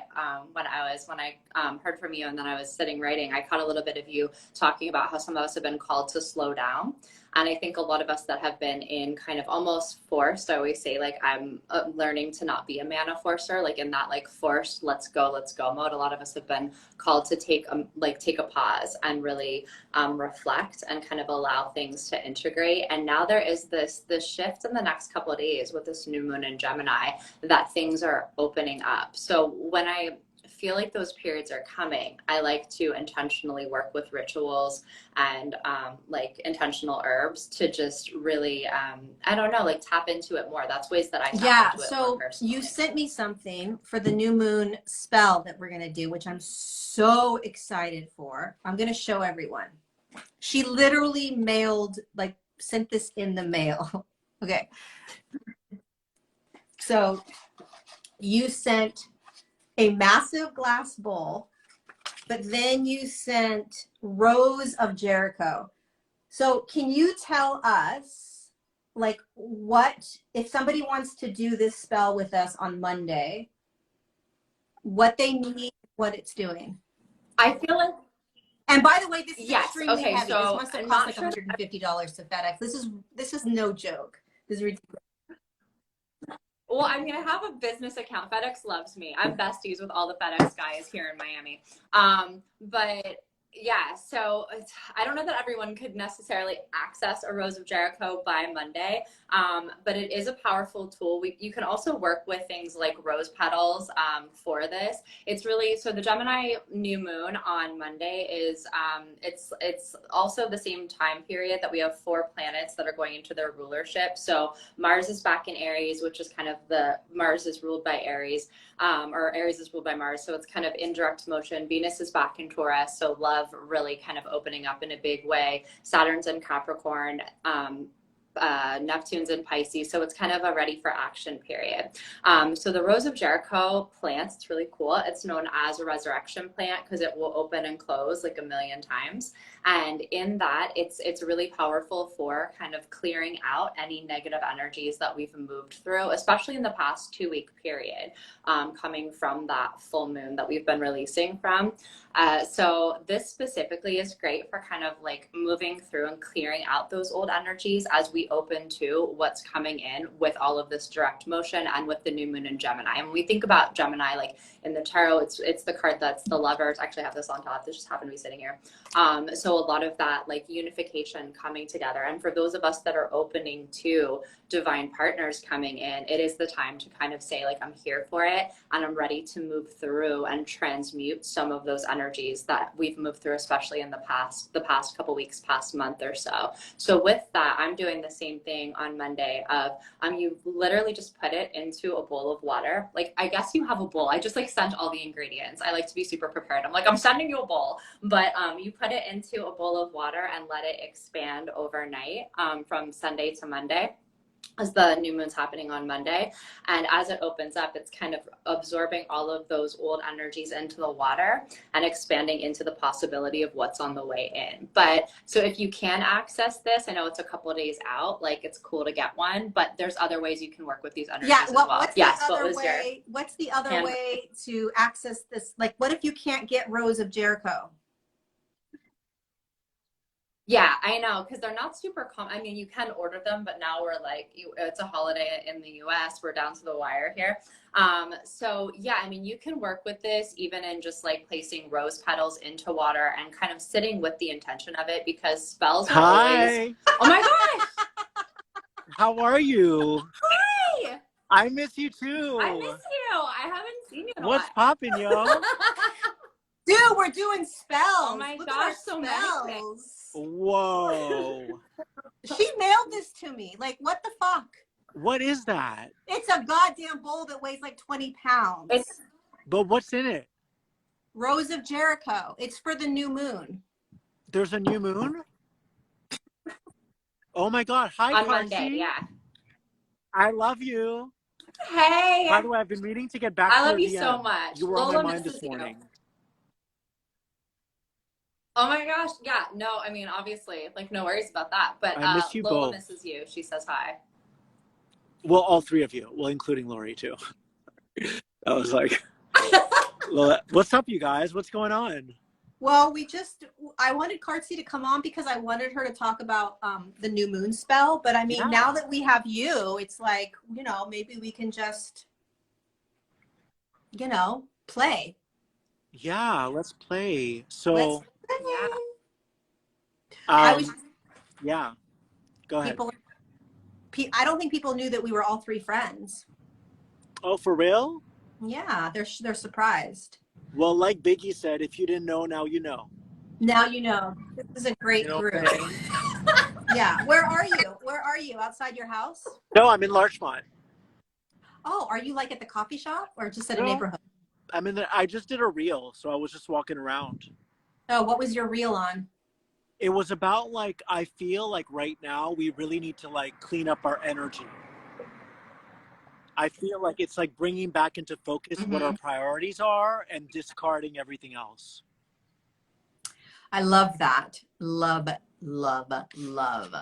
when I heard from you and then I was sitting writing, I caught a little bit of you talking about how some of us have been called to slow down. And I think a lot of us that have been in kind of almost forced, I always say, like, I'm learning to not be a maniforcer, like in that like forced, let's go mode. A lot of us have been called to take a pause and really reflect and kind of allow things to integrate. And now there is this shift in the next couple of days with this new moon in Gemini, that things are opening up. So when I feel like those periods are coming, I like to intentionally work with rituals and like intentional herbs to just really I don't know, like tap into it more. That's ways that I tap into it more personally. You sent me something for the new moon spell that we're going to do, which I'm so excited for. I'm going to show everyone. She literally sent this in the mail. Okay. So you sent a massive glass bowl, but then you sent Rose of Jericho. So can you tell us, like, what, if somebody wants to do this spell with us on Monday, what they need, what it's doing? I feel like, and by the way, this is yes, extremely okay, heavy. This so must have I'm cost not like sure. $150 to FedEx. This is no joke. This is ridiculous. Well, I'm gonna have a business account. FedEx loves me. I'm besties with all the FedEx guys here in Miami. But yeah, so I don't know that everyone could necessarily access a Rose of Jericho by Monday, but it is a powerful tool. You can also work with things like rose petals for this. It's really, so the Gemini new moon on Monday is it's also the same time period that we have 4 planets that are going into their rulership. So Mars is back in Aries, which is kind of Mars is ruled by Aries, or Aries is ruled by Mars. So it's kind of in direct motion. Venus is back in Taurus. So love really kind of opening up in a big way. Saturn's in Capricorn. Neptune's in Pisces, so it's kind of a ready for action period. So the Rose of Jericho plants, it's really cool. It's known as a resurrection plant because it will open and close like a million times. And in that, it's really powerful for kind of clearing out any negative energies that we've moved through, especially in the past 2-week period, coming from that full moon that we've been releasing from. So this specifically is great for kind of like moving through and clearing out those old energies as we open to what's coming in with all of this direct motion and with the new moon in Gemini. And when we think about Gemini, like in the tarot, it's the card that's the lovers. Actually, I have this on top. This just happened to be sitting here. So a lot of that like unification coming together. And for those of us that are opening to divine partners coming in, it is the time to kind of say like, I'm here for it and I'm ready to move through and transmute some of those energies that we've moved through, especially in the past couple weeks, past month or so. So with that, I'm doing the same thing on Monday of you literally just put it into a bowl of water. Like, I guess you have a bowl. I just like sent all the ingredients. I like to be super prepared. I'm like, I'm sending you a bowl, but you put it into a bowl of water and let it expand overnight from Sunday to Monday, as the new moon's happening on Monday. And as it opens up, it's kind of absorbing all of those old energies into the water and expanding into the possibility of what's on the way in. But so if you can access this, I know it's a couple of days out, like it's cool to get one, but there's other ways you can work with these energies as well. What's the other way to access this? Like, what if you can't get Rose of Jericho? Yeah, I know, because they're not super common. I mean, you can order them, but now we're like, it's a holiday in the US. We're down to the wire here. So yeah, I mean, you can work with this even in just like placing rose petals into water and kind of sitting with the intention of it, because spells are always. Oh my gosh! How are you? Hi! I miss you too. I miss you. I haven't seen you in a What's poppin', yo? Dude, we're doing spells. Oh my gosh, so many things. Whoa. She mailed this to me. Like, what the fuck? What is that? It's a goddamn bowl that weighs like 20 pounds. But what's in it? Rose of Jericho. It's for the new moon. There's a new moon? Oh my God. Hi, on Parsi. Monday, yeah. I love you. Hey. By the way, I've been meaning to get back to you. I love you so much. You were on my mind this morning. Oh my gosh, yeah, no, I mean, obviously, like, no worries about that, but I miss you Lola both. misses you. She says hi. Well, all three of you. Well, including Lori, too. I was like, what's up, you guys? What's going on? Well, I wanted Kartsi to come on because I wanted her to talk about the new moon spell. But I mean, now that we have you, it's like, maybe we can just, play. Yeah, let's play. So, yeah, go ahead. I don't think people knew that we were all 3 friends. Oh, for real? Yeah, they're surprised. Well, like Biggie said, if you didn't know, now you know. Now you know. This is a great group. Yeah. Where are you? Where are you? Outside your house? No, I'm in Larchmont. Oh, are you like at the coffee shop or just at a neighborhood? I'm in I just did a reel, so I was just walking around. Oh, what was your reel on? It was about like, I feel like right now we really need to like clean up our energy. I feel like it's like bringing back into focus what our priorities are and discarding everything else. I love that. Love, love, love.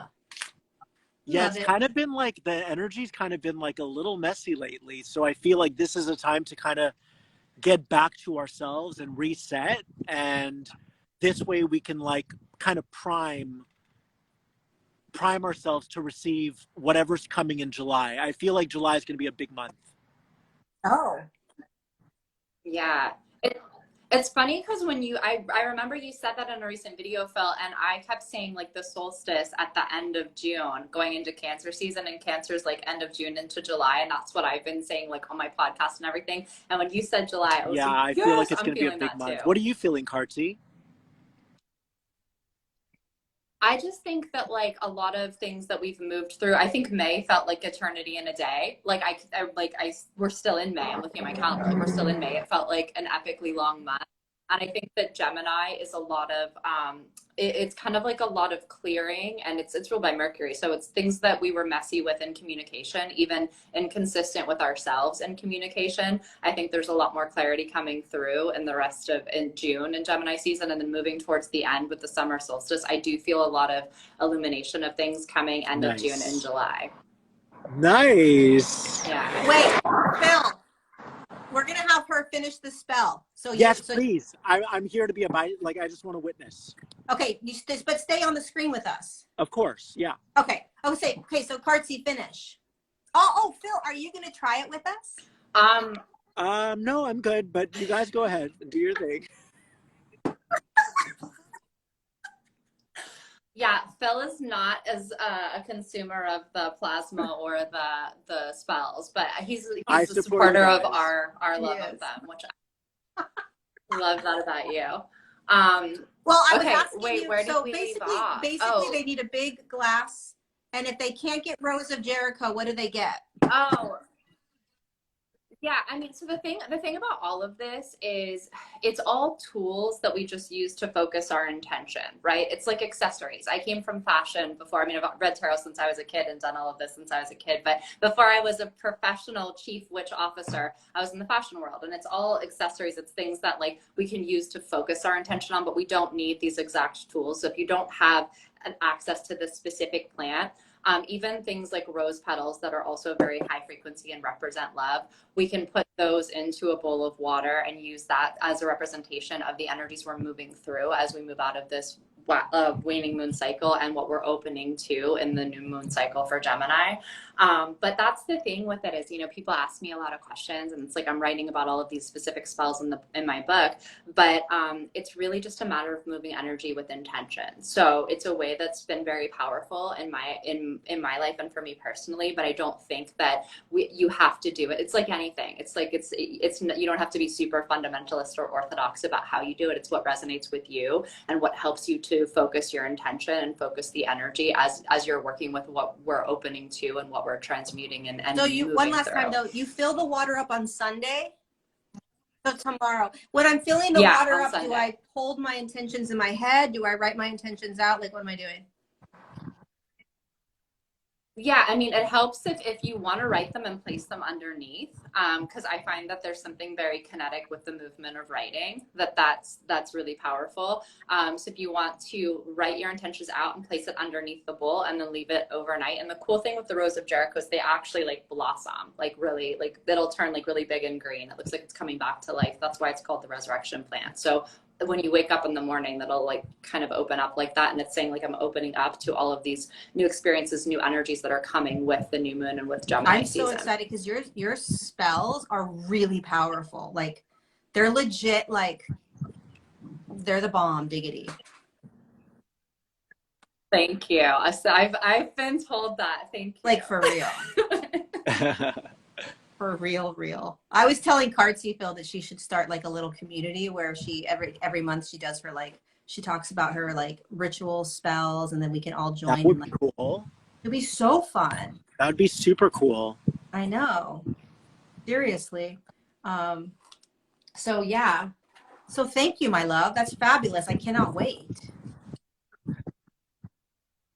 Yeah, Love it's it. kind of been like the energy's kind of been like a little messy lately. So I feel like this is a time to kind of get back to ourselves and reset. And this way we can like kind of prime ourselves to receive whatever's coming in July. I feel like July is going to be a big month. Oh. Yeah. It's funny because when I remember you said that in a recent video, Phil, and I kept saying like the solstice at the end of June going into Cancer season, and Cancer's like end of June into July. And that's what I've been saying like on my podcast and everything. And when you said July, I was Yeah, like, I yes, feel like it's I'm going to be a feeling big that month. too. What are you feeling, Kartsy? I just think that like a lot of things that we've moved through, I think May felt like eternity in a day. Like we're still in May. I'm looking at my calendar. Like we're still in May. It felt like an epically long month. And I think that Gemini is a lot of, it's kind of like a lot of clearing, and it's ruled by Mercury. So it's things that we were messy with in communication, even inconsistent with ourselves in communication. I think there's a lot more clarity coming through in the rest of in June in Gemini season, and then moving towards the end with the summer solstice. I do feel a lot of illumination of things coming end of June and July. Nice. Yeah. Wait, Phil. We're gonna have her finish the spell. So yes, please. I'm here to be a like. I just want to witness. Okay, but stay on the screen with us. Of course, yeah. Okay, I would say okay. So Kartsy, finish. Oh, Phil, are you gonna try it with us? No, I'm good. But you guys go ahead and do your thing. Yeah, Phil is not as a consumer of the plasma or the spells, but he's a supporter of our love of them, which I love that about you. Well, I was okay, asking wait, you. where So did we basically, leave off? they need a big glass, and if they can't get Rose of Jericho, what do they get? Oh. Yeah, I mean, so the thing about all of this is it's all tools that we just use to focus our intention, right? It's like accessories. I came from fashion before. I mean, I've read tarot since I was a kid and done all of this since I was a kid. But before I was a professional chief witch officer, I was in the fashion world, and it's all accessories. It's things that like we can use to focus our intention on, but we don't need these exact tools. So if you don't have an access to this specific plant, even things like rose petals that are also very high frequency and represent love, we can put those into a bowl of water and use that as a representation of the energies we're moving through as we move out of this waning moon cycle and what we're opening to in the new moon cycle for Gemini. But that's the thing with it is, you know, people ask me a lot of questions, and it's like I'm writing about all of these specific spells in my book, but it's really just a matter of moving energy with intention. So it's a way that's been very powerful in my life and for me personally, but I don't think that you have to do it. It's like anything. It's like it's you don't have to be super fundamentalist or orthodox about how you do it. It's what resonates with you and what helps you to focus your intention and focus the energy as you're working with what we're opening to and what we're transmuting and so you one last through. time though, you fill the water up on Sunday. So tomorrow, when I'm filling the water up, Sunday, do I hold my intentions in my head? Do I write my intentions out? Like, what am I doing? Yeah, I mean, it helps if you want to write them and place them underneath, because I find that there's something very kinetic with the movement of writing that's really powerful. So if you want to write your intentions out and place it underneath the bowl and then leave it overnight. And the cool thing with the Rose of Jericho is they actually like blossom, like really, like it'll turn like really big and green. It looks like it's coming back to life. That's why it's called the resurrection plant. So when you wake up in the morning, that'll like kind of open up like that. And it's saying like, I'm opening up to all of these new experiences, new energies that are coming with the new moon and with Gemini season. I'm so excited because your spells are really powerful. Like they're legit, like they're the bomb, diggity. Thank you. I've been told that. Thank you. Like for real. For real. I was telling Kartsy, Phil, that she should start like a little community where she every month she does her like she talks about her like ritual spells, and then we can all join. That would be cool. It'd be so fun. That would be super cool. I know. Seriously. So yeah. So thank you, my love. That's fabulous. I cannot wait.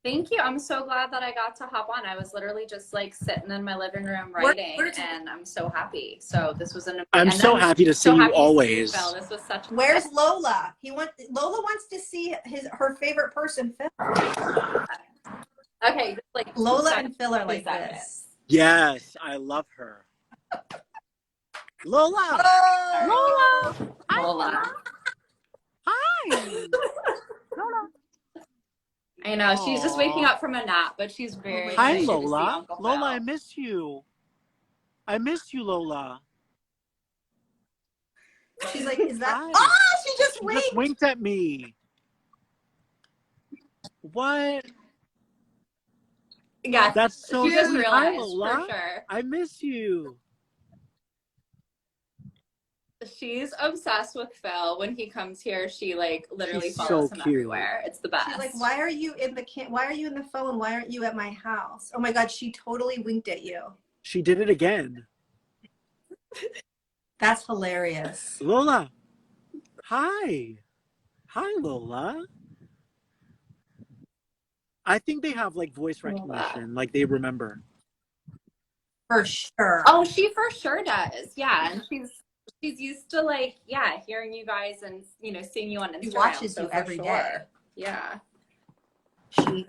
Thank you. I'm so glad that I got to hop on. I was literally just like sitting in my living room writing, and I'm so happy. So this was I'm so happy to see you always. Phil. This was such. Where's Lola? Lola wants to see her favorite person, Phil. Okay, like Lola and Phil are like this. Yes, I love her. Lola! Oh! Lola! Hi, Lola! Hi! Lola! I know, she's just waking up from a nap, but she's very Hi, excited Lola. to see Uncle Phil. Lola, I miss you. I miss you, Lola. She's like, is that? Hi. Oh, she just winked. Just winked at me. What? Yeah, that's so she just sweet. realized, Hi, Lola. for sure. I miss you. She's obsessed with Phil. When he comes here, she like literally She's follows so him cute. everywhere. It's the best. She's like, why are you in the phone? Why aren't you at my house? Oh my God, she totally winked at you. She did it again. That's hilarious. Lola. Hi. Hi, Lola. I think they have like voice recognition, like they remember. For sure. Oh, she for sure does. Yeah, and she's used to like hearing you guys and seeing you on Instagram. She watches you every day. Yeah. She.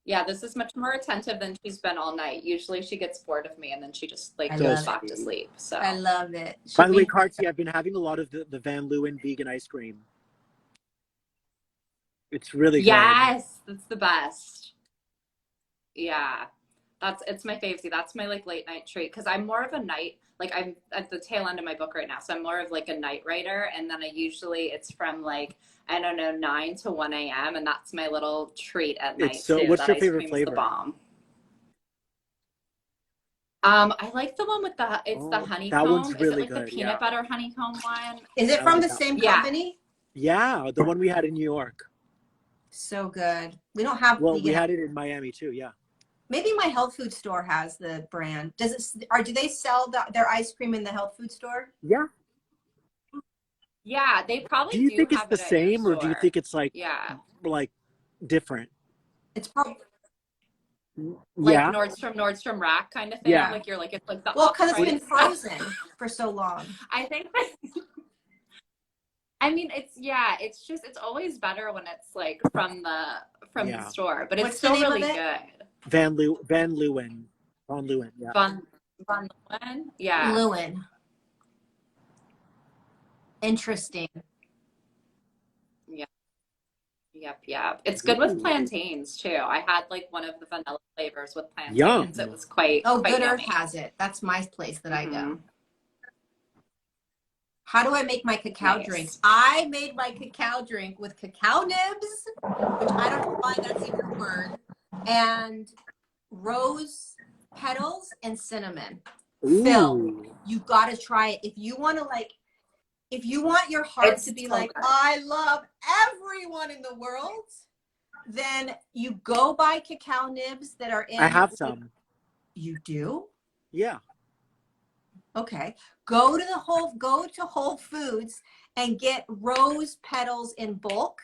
Yeah, this is much more attentive than she's been all night. Usually she gets bored of me and then she just like goes back to sleep. So I love it. By the way, Karti, I've been having a lot of the Van Leeuwen vegan ice cream. It's really good. Yes, that's the best. Yeah, it's my favorite. That's my like late night treat because I'm more of a night. Like I'm at the tail end of my book right now, so I'm more of like a night writer, and then it's from like I don't know 9 to 1 a.m. and that's my little treat at night. So, too. what's That your ice favorite cream's flavor? The bomb. I like the one with the the honeycomb. That one's really is it like good. the peanut butter honeycomb one? Is it from the same company? Yeah, the one we had in New York. So good. We don't have. Well, we had it in Miami too. Yeah. Maybe my health food store has the brand. Do they sell their ice cream in the health food store? Yeah. Yeah, they probably do. Do you think it's the same, or do you think it's like different? It's probably like Nordstrom Rack kind of thing. Yeah. Like you're like it's like the because it's been frozen for so long. I think. I mean, it's always better when it's like from the store, but it's still really good. Van Leeuwen. Yeah. Van Leeuwen. Yeah. Leeuwen. Interesting. Yep. It's good with plantains too. I had like one of the vanilla flavors with plantains. Yum. It was quite. Good yummy. Earth has it. That's my place that I go. How do I make my cacao drink? I made my cacao drink with cacao nibs, which I don't know why that's even a word, and rose petals and cinnamon. Ooh. Phil, you got to try it. If you want your heart to be like, I love everyone in the world, then you go buy cacao nibs that are in. I have some. You do? Yeah. Okay. Go to Whole Foods and get rose petals in bulk.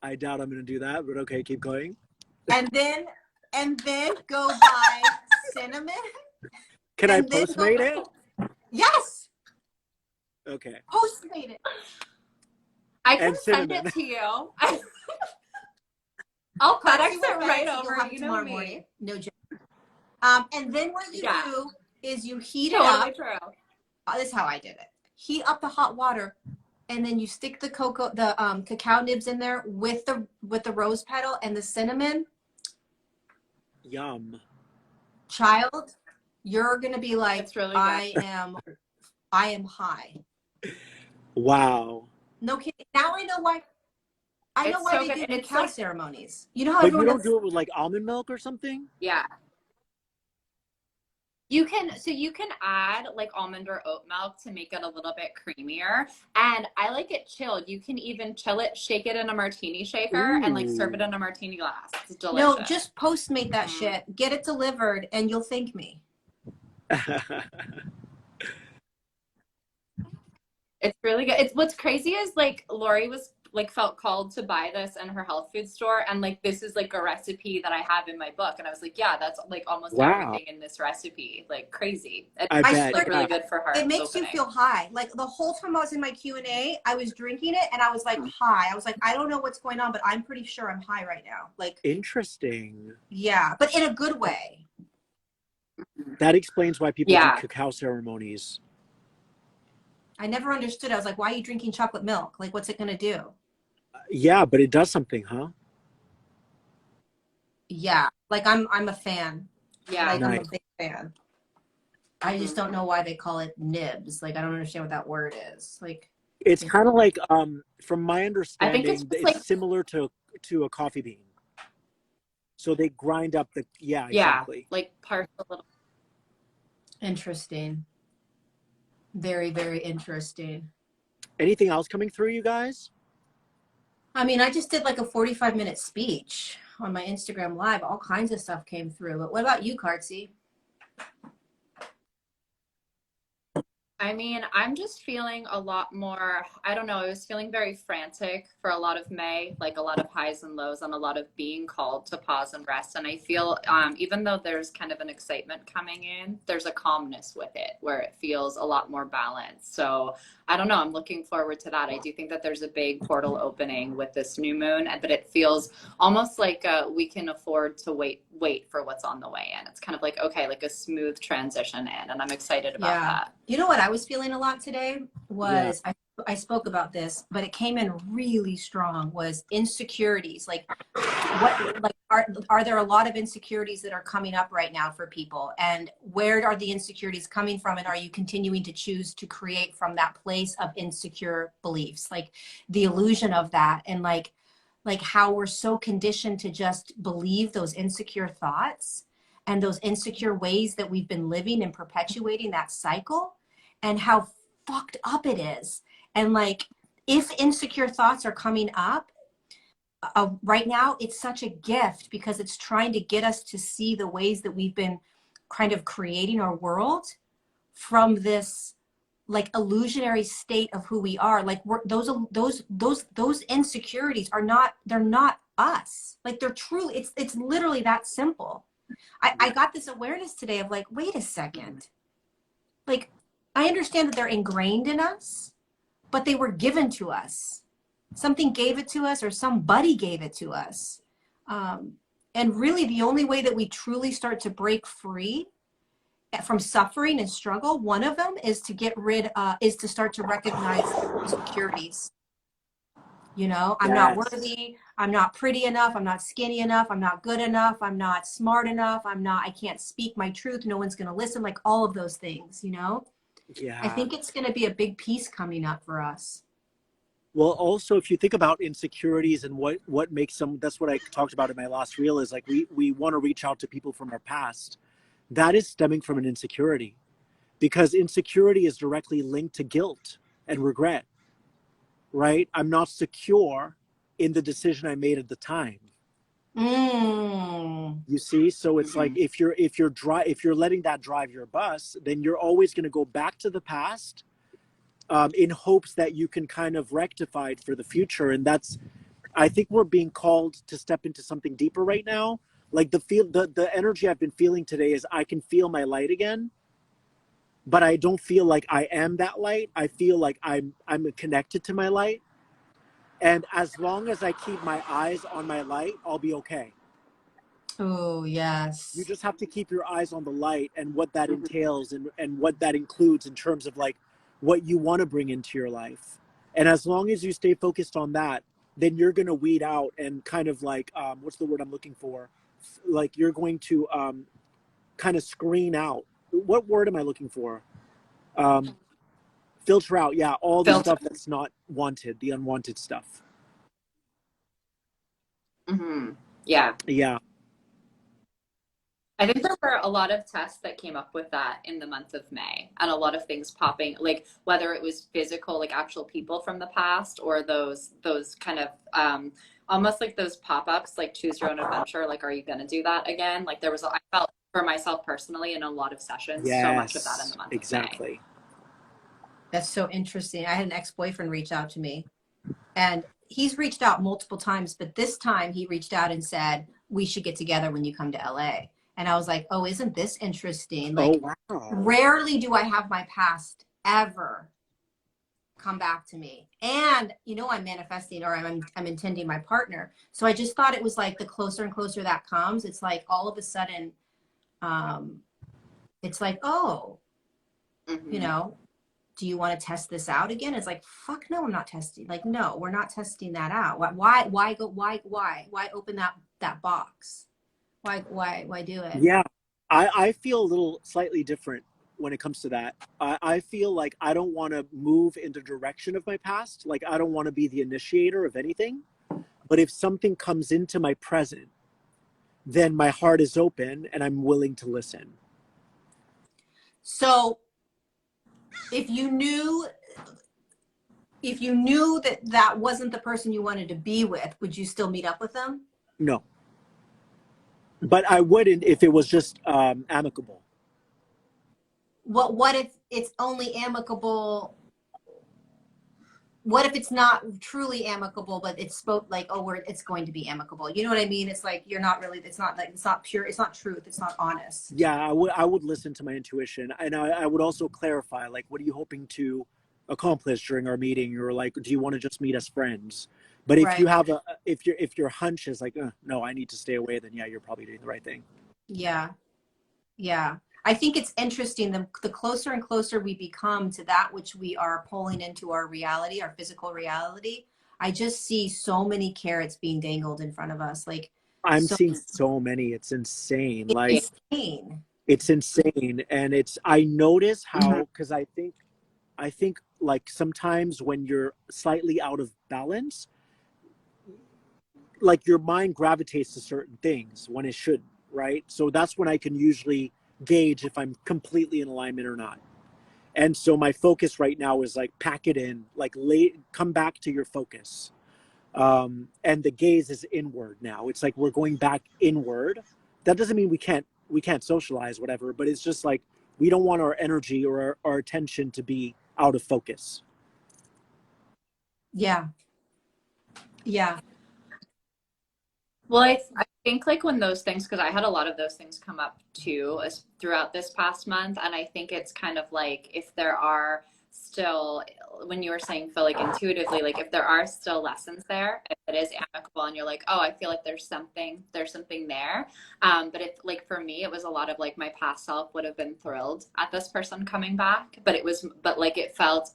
I doubt I'm going to do that, but okay, keep going. And then go buy cinnamon. Can I Postmate it? Yes. Okay. Postmate it. I can send it to you. I'll FedEx it right over. You know me. Morning. No joke. And then what you do is you heat it up. True. This is how I did it. Heat up the hot water, and then you stick the cacao nibs in there with the rose petal and the cinnamon. Yum. Child, you're gonna be like, it's really I am high. Wow. No kidding. Now I know why. I know why they do cacao ceremonies. You know how everyone. But you don't do it with like almond milk or something? Yeah. You can add like almond or oat milk to make it a little bit creamier. And I like it chilled. You can even chill it, shake it in a martini shaker and like serve it in a martini glass. It's delicious. No, just Postmate that shit. Get it delivered and you'll thank me. It's really good. What's crazy is like Lori was like felt called to buy this in her health food store, and like this is like a recipe that I have in my book, and I was like, yeah, that's like almost Wow. everything in this recipe. Like crazy. It's I bet. like swear really good for heart it makes opening. you feel high. Like the whole time I was in my Q&A, I was drinking it and I was like high. I was like, I don't know what's going on, but I'm pretty sure I'm high right now. Like, Interesting. yeah, but in a good way. That explains why people do Yeah. cacao ceremonies. I never understood. I was like, why are you drinking chocolate milk? Like, what's it going to do? Yeah, but it does something, huh? Yeah. Like I'm a fan. Yeah. Like I'm Nice. a big fan. I just don't know why they call it nibs. Like I don't understand what that word is. Like It's kind of like, from my I think understanding, it's it's like, similar to a coffee bean. So they grind up the, yeah, yeah, exactly. like parse a little. interesting. Very, very interesting. Anything else coming through, you guys? I mean, I just did like a 45-minute speech on my Instagram live. All kinds of stuff came through. But what about you, Kartsy? I mean, I'm just feeling a lot more, I don't know, I was feeling very frantic for a lot of May, like a lot of highs and lows and a lot of being called to pause and rest. And I feel, even though there's kind of an excitement coming in, there's a calmness with it where it feels a lot more balanced. So I don't know, I'm looking forward to that. I do think that there's a big portal opening with this new moon, but it feels almost like we can afford to wait for what's on the way in. It's kind of like, okay, like a smooth transition in, and I'm excited about that. You know what I was feeling a lot today was Yeah. I spoke about this, but it came in really strong was insecurities. Like what like are there a lot of insecurities that are coming up right now for people? And where are the insecurities coming from? And are you continuing to choose to create from that place of insecure beliefs? Like the illusion of that and like how we're so conditioned to just believe those insecure thoughts and those insecure ways that we've been living and perpetuating that cycle and how fucked up it is. And like, if insecure thoughts are coming up right now, it's such a gift because it's trying to get us to see the ways that we've been kind of creating our world from this like illusionary state of who we are. Like those insecurities are not, they're not us. Like they're true. It's literally that simple. I got this awareness today of like, wait a second. Like, I understand that they're ingrained in us, but they were given to us. Something gave it to us or somebody gave it to us. And really the only way that we truly start to break free from suffering and struggle, one of them is to get rid, is to start to recognize insecurities. You know, I'm not Yes. worthy. I'm not pretty enough. I'm not skinny enough. I'm not good enough. I'm not smart enough. I can't speak my truth. No one's going to listen. Like all of those things, you know? Yeah. I think it's going to be a big piece coming up for us. Well, also, if you think about insecurities and what makes them, that's what I talked about in my last reel is like, we want to reach out to people from our past. That is stemming from an insecurity because insecurity is directly linked to guilt and regret, right? I'm not secure in the decision I made at the time. You see, so it's like if you're letting that drive your bus, then you're always going to go back to the past, in hopes that you can kind of rectify it for the future. And I think we're being called to step into something deeper right now. Like the energy I've been feeling today is I can feel my light again, but I don't feel like I am that light. I feel like I'm connected to my light. And as long as I keep my eyes on my light, I'll be okay. Oh, yes. You just have to keep your eyes on the light and what that entails and what that includes in terms of like what you want to bring into your life. And as long as you stay focused on that, then you're going to weed out and kind of like, what's the word I'm looking for? Like you're going to kind of screen out. What word am I looking for? Filter out. Yeah. All the stuff that's not wanted, the unwanted stuff. Mm-hmm. Yeah. Yeah. I think there were a lot of tests that came up with that in the month of May, and a lot of things popping, like whether it was physical, like actual people from the past, or those kind of almost like those pop-ups, like choose your own adventure. Like, are you going to do that again? Like I felt for myself personally in a lot of sessions, Yes, so much of that in the month exactly. of May. That's so interesting. I had an ex-boyfriend reach out to me and he's reached out multiple times, but this time he reached out and said, we should get together when you come to LA. And I was like, oh, isn't this interesting? Like, Oh, wow. rarely do I have my past ever come back to me. And, you know, I'm manifesting, or I'm intending my partner. So I just thought it was like the closer and closer that comes, it's like all of a sudden, it's like, oh, Mm-hmm. you know, do you want to test this out again? It's like, fuck no, I'm not testing. Like, no, we're not testing that out. Why open that box? Why do it? Yeah, I feel a little slightly different when it comes to that. I feel like I don't want to move in the direction of my past. Like, I don't want to be the initiator of anything. But if something comes into my present, then my heart is open and I'm willing to listen. So if you knew that that wasn't the person you wanted to be with, would you still meet up with them? No. But I wouldn't if it was just amicable. What if it's only amicable? What if it's not truly amicable, but it's like, oh, it's going to be amicable? You know what I mean? It's like, you're not really, it's not like, it's not pure, it's not truth, it's not honest. Yeah, I would listen to my intuition. And I would also clarify, like, what are you hoping to accomplish during our meeting? Or like, do you want to just meet as friends? But if you have if your hunch is like, no, I need to stay away, then yeah, you're probably doing the right thing. Yeah. Yeah. I think it's interesting. The closer and closer we become to that which we are pulling into our reality, our physical reality, I just see so many carrots being dangled in front of us. Like, I'm seeing so many. It's insane. Like, insane. It's insane. And I notice how, because I think like sometimes when you're slightly out of balance, like your mind gravitates to certain things when it shouldn't, right? So that's when I can usually gauge if I'm completely in alignment or not. And so my focus right now is like, pack it in, like come back to your focus. And the gaze is inward now. It's like we're going back inward. That doesn't mean we can't socialize, whatever, but it's just like we don't want our energy or our attention to be out of focus. Yeah. Yeah. Well, I think like when those things, because I had a lot of those things come up too throughout this past month. And I think it's kind of like if there are still, when you were saying, Phil, like intuitively, like if there are still lessons there, if it is amicable and you're like, oh, I feel like there's something there. But if like for me, it was a lot of like my past self would have been thrilled at this person coming back, but like it felt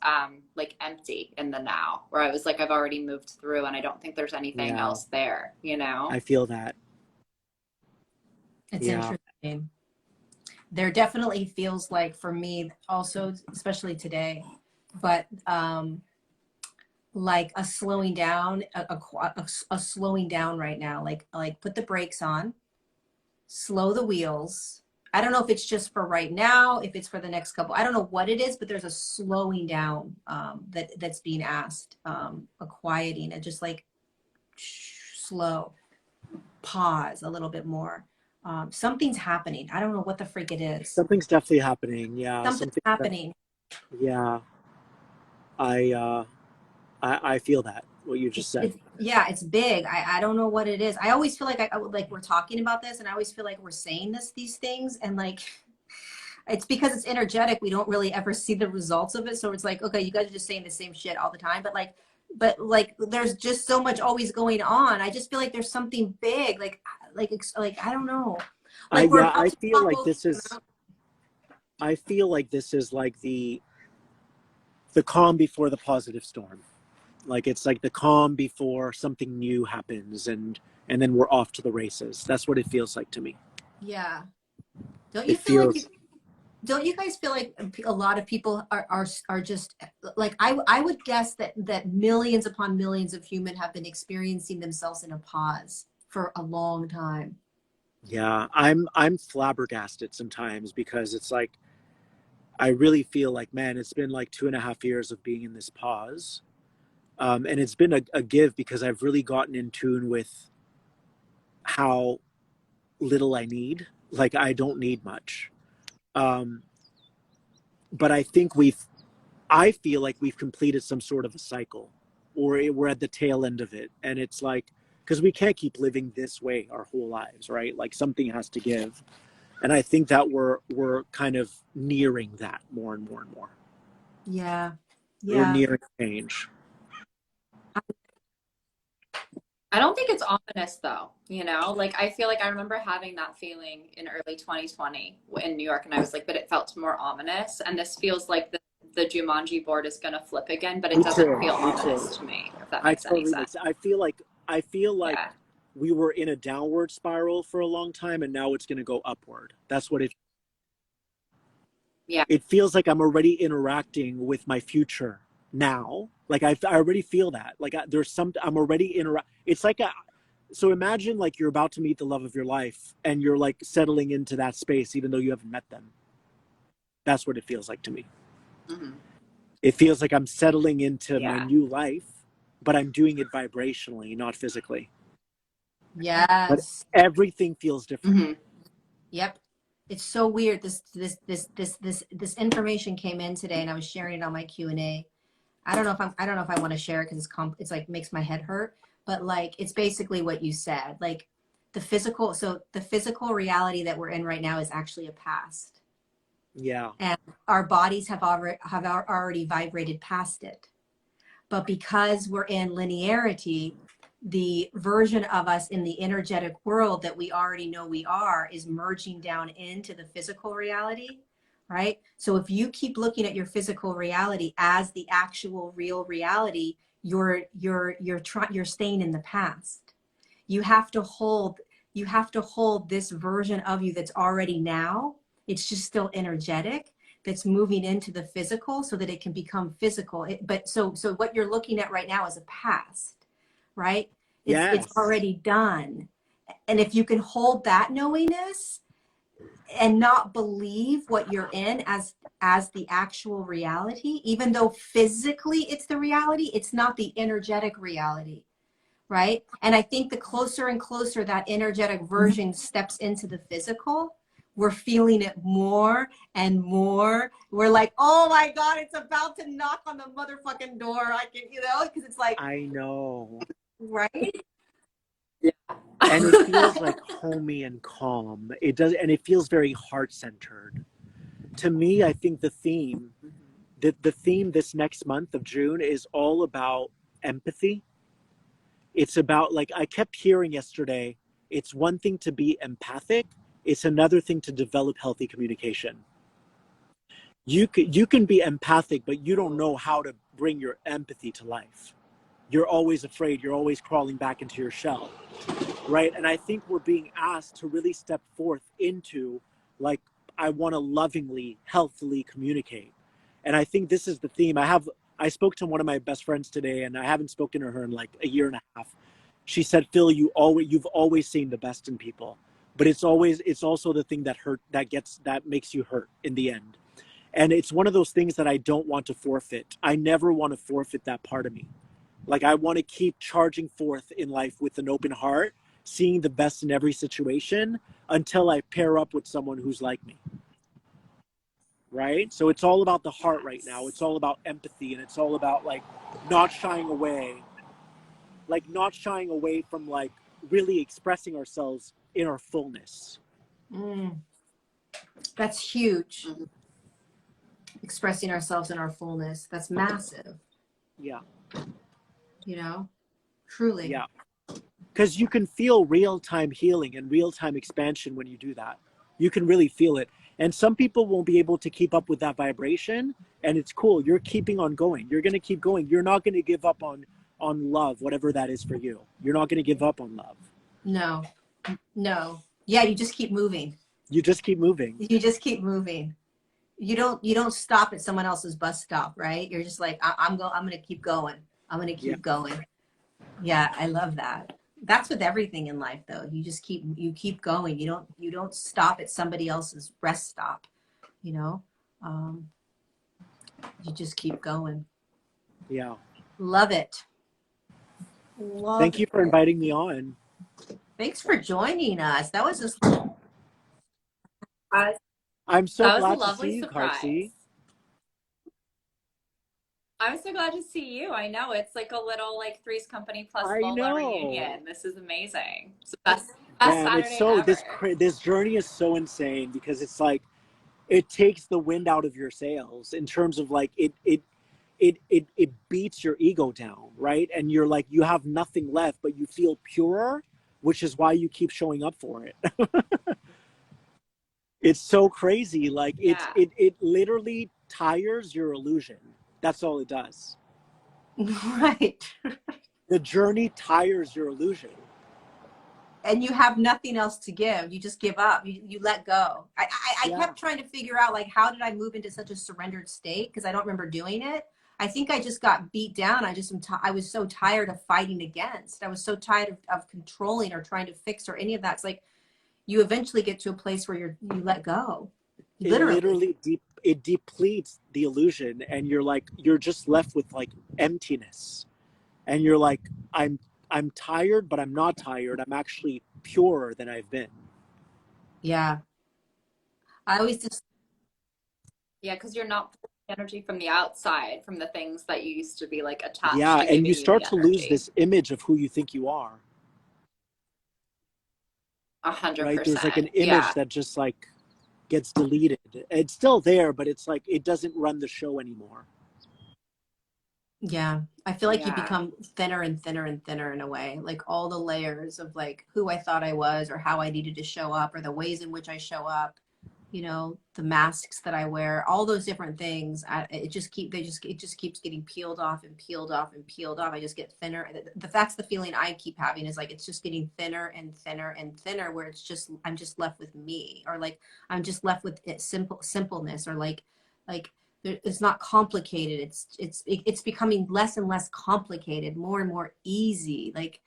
like empty in the now, where I was like, I've already moved through and I don't think there's anything else there, you know? I feel that. It's interesting. There definitely feels like, for me also, especially today, but like a slowing down, a slowing down right now, like put the brakes on, slow the wheels. I don't know if it's just for right now, if it's for the next couple, I don't know what it is, but there's a slowing down that's being asked, a quieting, and just like slow, pause a little bit more. Something's happening. I don't know what the freak it is. Something's definitely happening. Yeah. Something's happening. Yeah. I feel that, what you just said. It's big. I don't know what it is. I always feel like like we're talking about this, and I always feel like we're saying these things, and like it's because it's energetic. We don't really ever see the results of it. So it's like, okay, you guys are just saying the same shit all the time, but like there's just so much always going on. I just feel like there's something big, like I don't know. Like I feel like this is like the calm before the positive storm. Like it's like the calm before something new happens, and then we're off to the races. That's what it feels like to me. Yeah. Don't you guys feel like a lot of people are just like, I would guess that millions upon millions of humans have been experiencing themselves in a pause for a long time. Yeah, I'm flabbergasted sometimes, because it's like I really feel like, man, it's been like 2.5 years of being in this pause. And it's been a give, because I've really gotten in tune with how little I need. Like, I don't need much. But I think I feel like we've completed some sort of a cycle. or we're at the tail end of it. And it's like, because we can't keep living this way our whole lives, right? Like something has to give. And I think that we're kind of nearing that more and more and more. Yeah. We're Yeah. nearing change. I don't think it's ominous though, you know? Like I feel like I remember having that feeling in early 2020 in New York, and I was like, but it felt more ominous. And this feels like the Jumanji board is gonna flip again, but it Me doesn't too. feel Me ominous too. to me, if that I makes any totally sense. makes. I feel like Yeah. we were in a downward spiral for a long time, and now it's going to go upward. That's what it. Yeah. It feels like I'm already interacting with my future now. Like I already feel that. Like there's some. I'm already interact. It's like a. So imagine like you're about to meet the love of your life, and you're like settling into that space, even though you haven't met them. That's what it feels like to me. Mm-hmm. It feels like I'm settling into my Yeah. new life, but I'm doing it vibrationally, not physically. But Yes. everything feels different. Mm-hmm. Yep. It's so weird. This information came in today, and I was sharing it on my Q&A. I don't know if I want to share it because it's like makes my head hurt. But like it's basically what you said. Like the physical reality that we're in right now is actually a past, Yeah. and our bodies have already vibrated past it. But because we're in linearity, the version of us in the energetic world that we already know we are is merging down into the physical reality, right? So if you keep looking at your physical reality as the actual real reality, you're staying in the past. You have to hold this version of you that's already now. It's just still energetic, that's moving into the physical so that it can become physical. So what you're looking at right now is a past, right? It's Yes. already done. And if you can hold that knowingness and not believe what you're in as the actual reality, even though physically it's the reality, it's not the energetic reality, right? And I think the closer and closer that energetic version steps into the physical, we're feeling it more and more. We're like, oh my God, it's about to knock on the motherfucking door. I can, because it's like, I know. right? Yeah. And it feels like homey and calm. It does, and it feels very heart-centered. To me, I think the theme this next month of June is all about empathy. It's about, like I kept hearing yesterday, it's one thing to be empathic, it's another thing to develop healthy communication. You can be empathic, but you don't know how to bring your empathy to life. You're always afraid, you're always crawling back into your shell, right? And I think we're being asked to really step forth into, like, I want to lovingly, healthily communicate. And I think this is the theme. I spoke to one of my best friends today, and I haven't spoken to her in like a year and a half. She said, Phil, you've always seen the best in people, but it's also the thing that makes you hurt in the end. And it's one of those things that I don't want to forfeit. I never want to forfeit that part of me. Like I want to keep charging forth in life with an open heart, seeing the best in every situation until I pair up with someone who's like me. Right? So it's all about the heart right now. It's all about empathy, and it's all about like not shying away, from like really expressing ourselves in our fullness. That's huge. Mm-hmm. Expressing ourselves in our fullness. That's massive, Yeah. Truly. Yeah. Because you can feel real-time healing and real-time expansion when you do that. You can really feel it. And some people won't be able to keep up with that vibration, and it's cool. You're keeping on going. You're going to keep going. You're not going to give up on love, whatever that is for you. You're not going to give up on love. No. Yeah, you just keep moving. You just keep moving. You just keep moving. You don't stop at someone else's bus stop, right? You're just like, I'm going to keep going. I'm going to keep going. Yeah, I love that. That's with everything in life though. You keep going. You don't stop at somebody else's rest stop, Um, you just keep going. Yeah. Love it. Thank you for inviting me on. Thanks for joining us. That was just I'm so That was a glad to see lovely you, surprise. Karsi. I'm so glad to see you. I know it's like a little like Three's Company plus I Lola know. reunion. This is amazing. It's the best Man, it's Saturday so ever. this journey is so insane because it's like it takes the wind out of your sails in terms of like it beats your ego down, right? And you're like you have nothing left, but you feel purer, which is why you keep showing up for it. It's so crazy. Like Yeah. it literally tires your illusion. That's all it does. Right. The journey tires your illusion. And you have nothing else to give. You just give up. You let go. I Yeah. kept trying to figure out, like, how did I move into such a surrendered state? Because I don't remember doing it. I think I just got beat down. I was so tired of fighting against. I was so tired of controlling or trying to fix or any of that. It's like you eventually get to a place where you let go. It Literally. literally it depletes the illusion, and you're just left with like emptiness. And you're like, I'm tired, but I'm not tired. I'm actually purer than I've been. Yeah. I always just, Yeah, because you're not pulling energy from the outside, from the things that you used to be like attached Yeah, to and you giving you the start to lose energy. this image of who you think you are. A hundred Right? There's like an percent. image Yeah. that just like gets deleted. It's still there, but it's like it doesn't run the show anymore. yeah. I feel like you Yeah. become thinner and thinner and thinner in a way. Like all the layers of like who I thought I was or how I needed to show up or the ways in which I show up, the masks that I wear, all those different things. It just keeps getting peeled off and peeled off and peeled off. I just get thinner. That's the feeling I keep having, is like it's just getting thinner and thinner and thinner, where I'm just left with me, or like I'm just left with it, simpleness, or like it's not complicated. It's becoming less and less complicated, more and more easy, like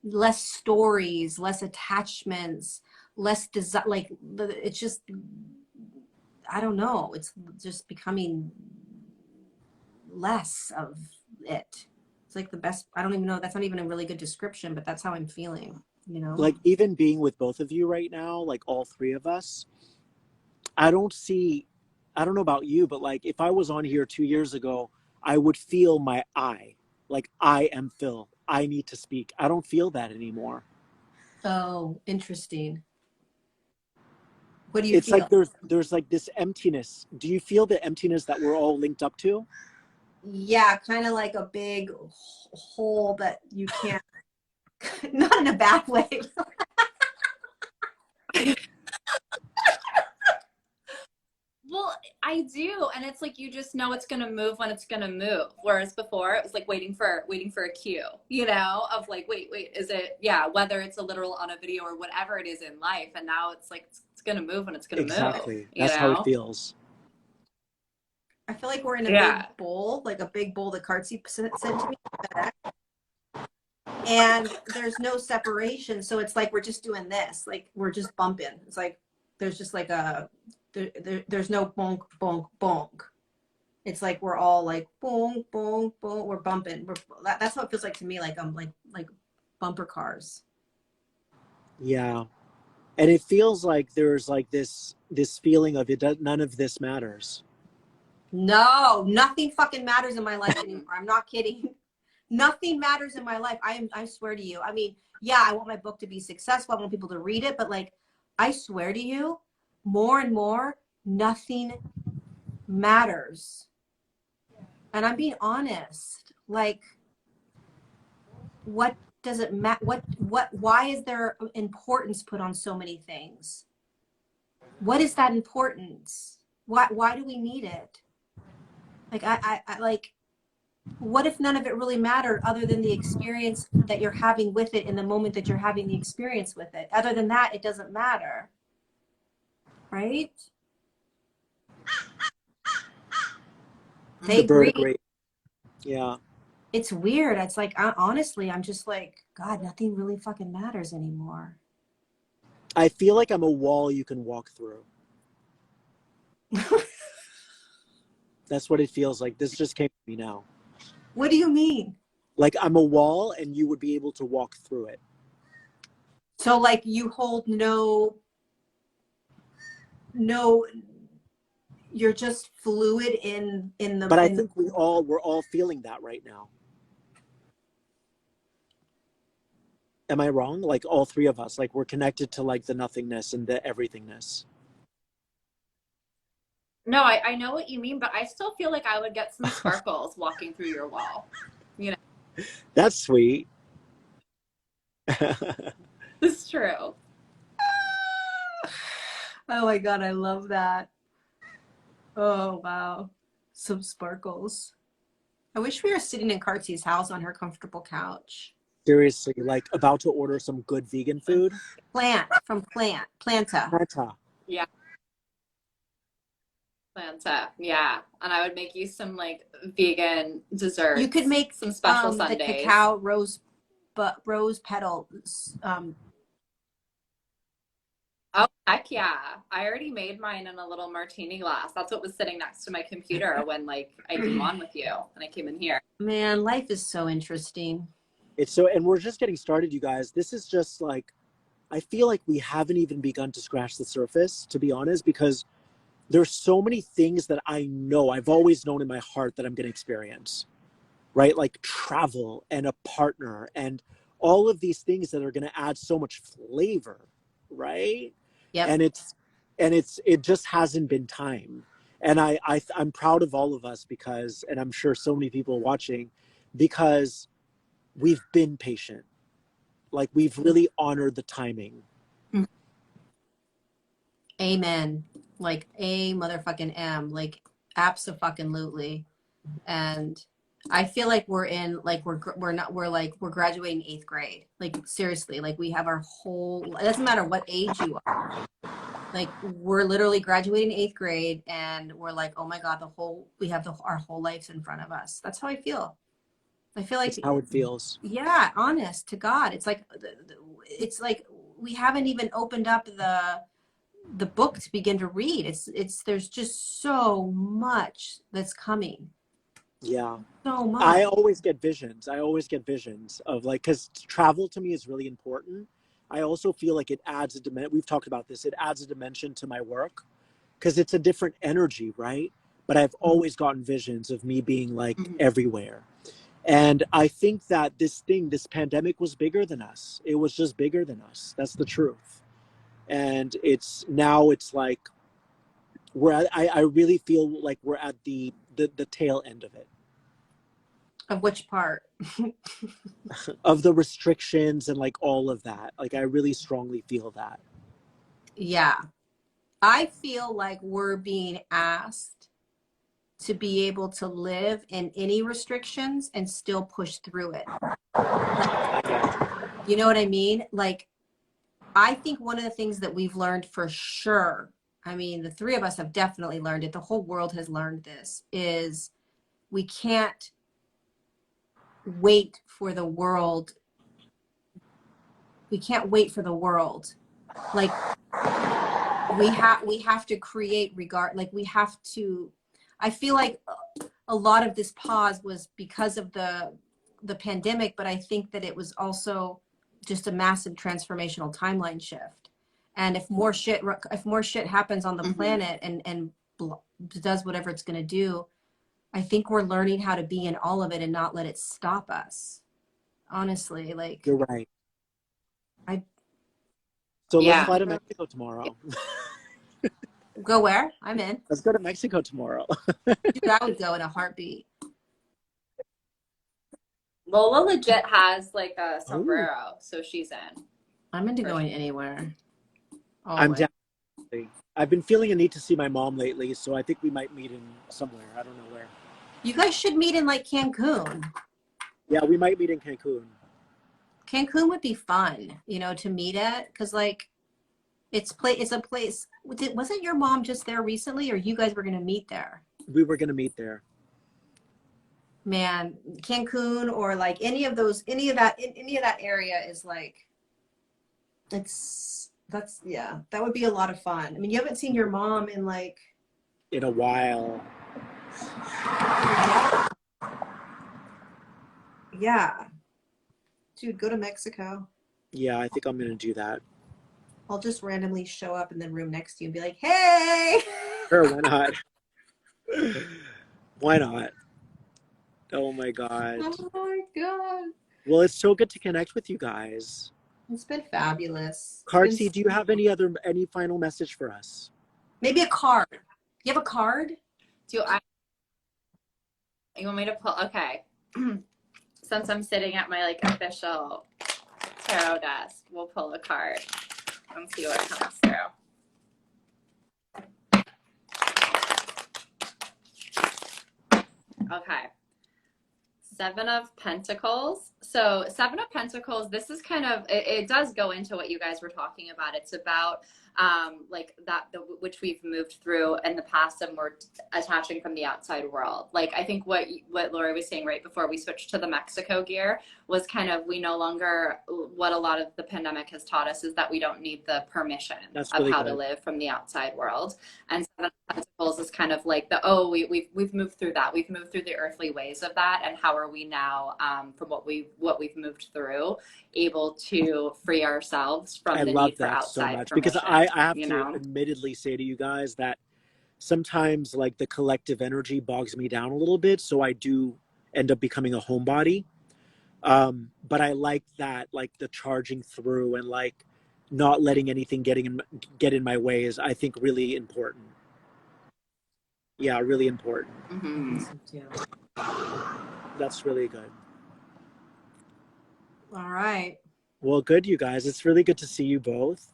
less stories, less attachments, less desire. Like it's just, I don't know. It's just becoming less of it. It's like the best. I don't even know. That's not even a really good description, but that's how I'm feeling. Like even being with both of you right now, like all three of us, I don't see, I don't know about you, but like if I was on here 2 years ago, I would feel my I, like I am Phil. I need to speak. I don't feel that anymore. Oh, interesting. What do you It's feel? like there's like this emptiness. Do you feel the emptiness that we're all linked up to? Yeah, kind of like a big hole that you can't, not in a bad way. Well, I do, and it's like you just know it's gonna move when it's gonna move. Whereas before, it was like waiting for a cue, of like, wait, is it? Yeah, whether it's a literal on a video or whatever it is in life, and now it's like it's gonna move when it's gonna move. Exactly. That's how it feels. I feel like we're in a Yeah. big bowl, like a big bowl that Cartsy sent to me, and there's no separation. So it's like we're just doing this, like we're just bumping. It's like there's just like there's no bonk, bonk, bonk. It's like we're all like bonk, bonk, bonk. We're bumping. That's how it feels like to me. Like I'm like bumper cars. Yeah. And it feels like there's like this feeling of none of this matters. No, nothing fucking matters in my life anymore. I'm not kidding. Nothing matters in my life. I swear to you. I mean, yeah, I want my book to be successful. I want people to read it, but like, I swear to you, more and more, nothing matters. And I'm being honest. Like, what does it matter? Why is there importance put on so many things? What is that importance? Why do we need it? Like, I like, what if none of it really mattered other than the experience that you're having with it in the moment that you're having the experience with it? Other than that, it doesn't matter. Right? The They bird agree. agree. Yeah. It's weird. It's like, honestly, I'm just like, God, nothing really fucking matters anymore. I feel like I'm a wall you can walk through. That's what it feels like. This just came to me now. What do you mean? Like I'm a wall and you would be able to walk through it. So like you hold no, you're just fluid in the. But I think we're all feeling that right now. Am I wrong? Like all three of us, like we're connected to like the nothingness and the everythingness. No, I know what you mean, but I still feel like I would get some sparkles walking through your wall. You know, That's sweet. it's true. Oh my God, I love that. Oh, wow. Some sparkles. I wish we were sitting in Kartzi's house on her comfortable couch. Seriously, like about to order some good vegan food. Planta. Yeah. Planta. Yeah. And I would make you some like vegan desserts. You could make some special the sundaes. cacao rose petals. Oh, heck yeah. I already made mine in a little martini glass. That's what was sitting next to my computer when like I came on with you and I came in here. Man, life is so interesting. It's so, and we're just getting started, you guys. This is just like, I feel like we haven't even begun to scratch the surface, to be honest, because there's so many things that I know, I've always known in my heart that I'm going to experience, right? Like travel and a partner and all of these things that are going to add so much flavor, right? Yep. And it just hasn't been time. And I'm proud of all of us because, and I'm sure so many people watching, because we've been patient. Like we've really honored the timing. Amen. Like a motherfucking M. Like abso-fucking-lutely. And I feel like we're in, like we're graduating 8th grade. Like seriously, like we have our whole, it doesn't matter what age you are. Like we're literally graduating 8th grade and we're like, oh my God, we have our whole lives in front of us. That's how I feel. I feel like It's how it feels. Yeah, honest to God. It's like we haven't even opened up the book to begin to read. There's just so much that's coming. Yeah. So much. I always get visions. Of like, because travel to me is really important. I also feel like it adds a dimension. We've talked about this. It adds a dimension to my work because it's a different energy, right? But I've always gotten visions of me being like everywhere. And I think that this pandemic was bigger than us. It was just bigger than us. That's the truth. And it's like I really feel like we're at the tail end of it. Of which part? Of the restrictions and like all of that. Like I really strongly feel that. Yeah. I feel like we're being asked to be able to live in any restrictions and still push through it. You know what I mean? Like, I think one of the things that we've learned for sure, I mean, the three of us have definitely learned it, the whole world has learned this, is we can't wait for the world. We can't wait for the world. Like, we have to create like we have to, I feel like a lot of this pause was because of the pandemic, but I think that it was also just a massive transformational timeline shift. And if more shit happens on the planet and does whatever it's going to do, I think we're learning how to be in all of it and not let it stop us. Honestly, like You're right. Yeah. Let's fly to Mexico tomorrow. Go where? I'm in. Let's go to Mexico tomorrow. Dude, I would go in a heartbeat. Lola legit has like a sombrero, so she's in. I'm into going anywhere. I'm down. I've been feeling a need to see my mom lately, so I think we might meet in somewhere. I don't know where. You guys should meet in like Cancun. Yeah, we might meet in Cancun. Cancun would be fun, you know, to meet at, because like it's a place. Wasn't your mom just there recently, or you guys were gonna meet there? We were gonna meet there. Man, Cancun or like any of that area is like, that would be a lot of fun. I mean, you haven't seen your mom in a while. Yeah. Dude, go to Mexico. Yeah, I think I'm going to do that. I'll just randomly show up in the room next to you and be like, hey! Sure, why not? Why not? Oh my God. Oh my God. Well, it's so good to connect with you guys. It's been fabulous. It's been Cartsy, do you have any final message for us? maybe a card. You have a card? You want me to pull? Okay. Since I'm sitting at my like official tarot desk, we'll pull a card and see what comes through. Okay. Seven of Pentacles. So Seven of Pentacles, this is kind of, it does go into what you guys were talking about. It's about like which we've moved through in the past and we're attaching from the outside world. Like I think what Lori was saying right before we switched to the Mexico gear was kind of, we no longer, what a lot of the pandemic has taught us is that we don't need the permission of how to live from the outside world. And Seven of Pentacles is kind of like we've moved through that. We've moved through the earthly ways of that, and how are we now, from what we've moved through, able to free ourselves from the need for outside permission. Because I have to admittedly say to you guys that sometimes like the collective energy bogs me down a little bit, so I do end up becoming a homebody. But I like that, like the charging through and like not letting anything get in my way is, I think, really important. Yeah, really important. Mm-hmm. That's really good. All right. Well, good, you guys. It's really good to see you both.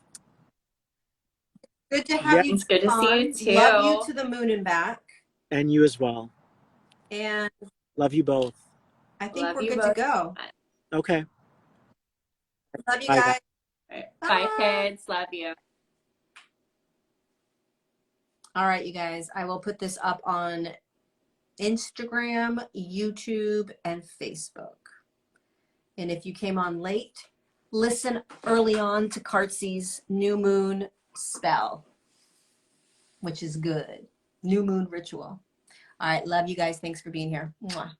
Good to have you. It's good to see you too. Love you to the moon and back. And you as well. And love you both. I think we're good to go. Okay. Love you guys. Bye, kids. Love you. All right, you guys. I will put this up on Instagram, YouTube, and Facebook. And if you came on late, listen early on to Cartsy's new moon spell, which is good. New moon ritual. All right. Love you guys. Thanks for being here. Mwah.